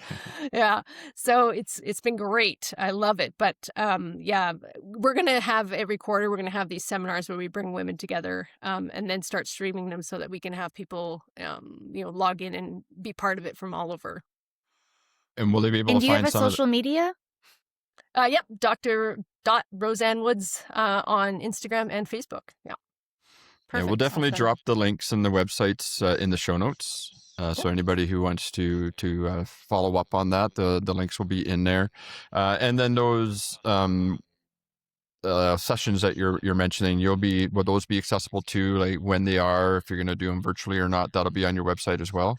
Yeah. So it's been great. I love it. But we're going to have every quarter, we're going to have these seminars where we bring women together and then start streaming them so that we can have people, log in and be part of it from all over. And will they be able And to do you find have a some of social media? Yep. Dr. Roseanne Woods on Instagram and Facebook. Yeah. Yeah, we'll definitely drop the links and the websites in the show notes. So anybody who wants to follow up on that, the links will be in there. And then those sessions that you're mentioning, will those be accessible to, like, when they are, if you're going to do them virtually or not? That'll be on your website as well.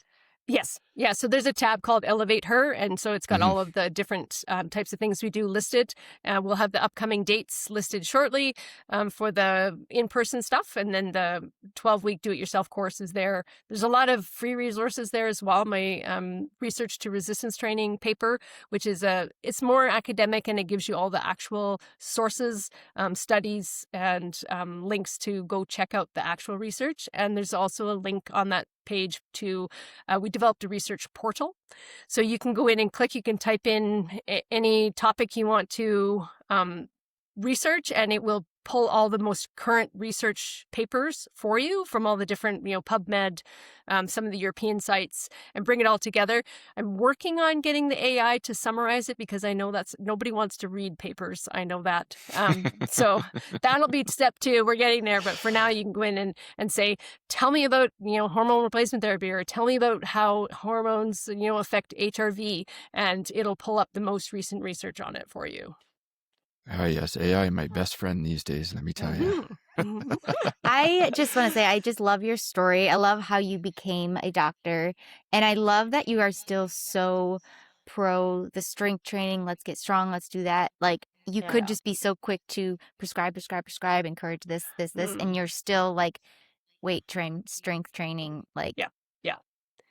Yes. Yeah. So there's a tab called Elevate Her. And so it's got all of the different types of things we do listed. We'll have the upcoming dates listed shortly for the in-person stuff. And then the 12-week do-it-yourself course is there. There's a lot of free resources there as well. My research to resistance training paper, which is it's more academic, and it gives you all the actual sources, studies, and links to go check out the actual research. And there's also a link on that page to, we developed a research portal. So you can go in and click, you can type in any topic you want to research, and it will pull all the most current research papers for you from all the different, PubMed, some of the European sites, and bring it all together. I'm working on getting the AI to summarize it, because I know nobody wants to read papers. I know that. So that'll be step 2. We're getting there. But for now, you can go in and say, tell me about, hormone replacement therapy, or tell me about how hormones, affect HRV, and it'll pull up the most recent research on it for you. Oh, yes. AI, my best friend these days, let me tell you. I just want to say, I just love your story. I love how you became a doctor. And I love that you are still so pro the strength training. Let's get strong. Let's do that. Like, you could just be so quick to prescribe, encourage this. And you're still like strength training. Like, yeah.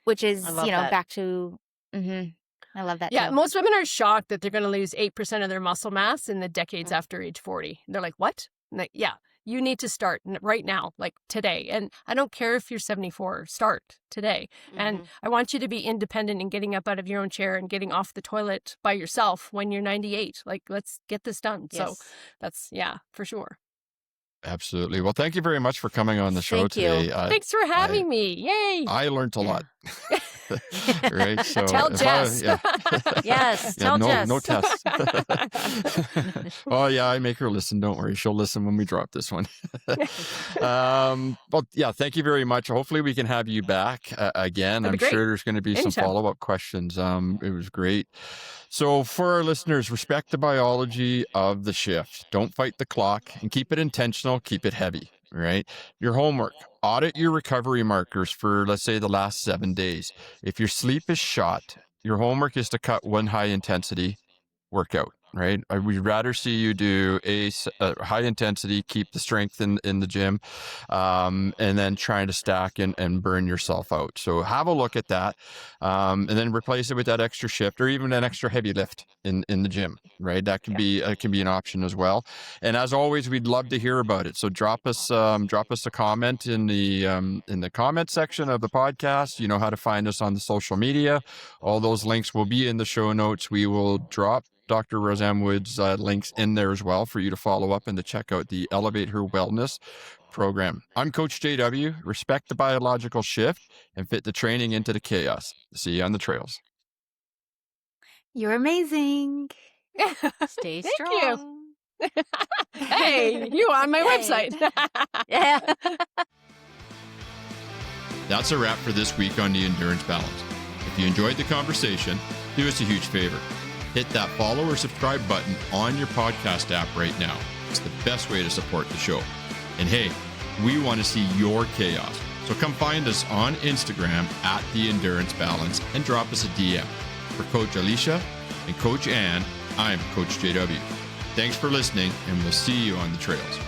Which is, that. back to, I love that. Yeah, too. most women are shocked that they're going to lose 8% of their muscle mass in the decades after age 40. They're like, what? Like, yeah, you need to start right now, like today. And I don't care if you're 74, start today. And I want you to be independent and getting up out of your own chair and getting off the toilet by yourself when you're 98. Like, let's get this done. Yes. So that's, for sure. Absolutely. Well, thank you very much for coming on the show Thank you. today. Thanks for having me. Yay. I learned a lot. Right. So Tell Jess. Yes, tell Jess. No tests. Oh yeah, I make her listen. Don't worry, she'll listen when we drop this one. Well, yeah, thank you very much. Hopefully, we can have you back again. That'd be I'm great. sure there's going to be some Anytime. follow-up questions. It was great. So for our listeners, respect the biology of the shift. Don't fight the clock, and keep it intentional. Keep it heavy. Right. Your homework, audit your recovery markers for, let's say, the last 7 days. If your sleep is shot, your homework is to cut one high intensity workout. right? We'd rather see you do a high intensity, keep the strength in the gym, and then trying to stack and burn yourself out. So have a look at that, and then replace it with that extra shift or even an extra heavy lift in the gym, right? That can be an option as well. And as always, we'd love to hear about it. So drop us a comment in the comment section of the podcast. You know how to find us on the social media. All those links will be in the show notes. We will drop Dr. Roseanne Woods links in there as well for you to follow up and to check out the Elevate Her Wellness program. I'm Coach JW. Respect the biological shift and fit the training into the chaos. See you on the trails. You're amazing. Stay Thank strong. you. Hey, you on my Hey. website. Yeah. That's a wrap for this week on the Endurance Balance. If you enjoyed the conversation, do us a huge favor. Hit that follow or subscribe button on your podcast app right now. It's the best way to support the show. And hey, we want to see your chaos. So come find us on Instagram at The Endurance Balance and drop us a DM. For Coach Alicia and Coach Ann, I'm Coach JW. Thanks for listening, and we'll see you on the trails.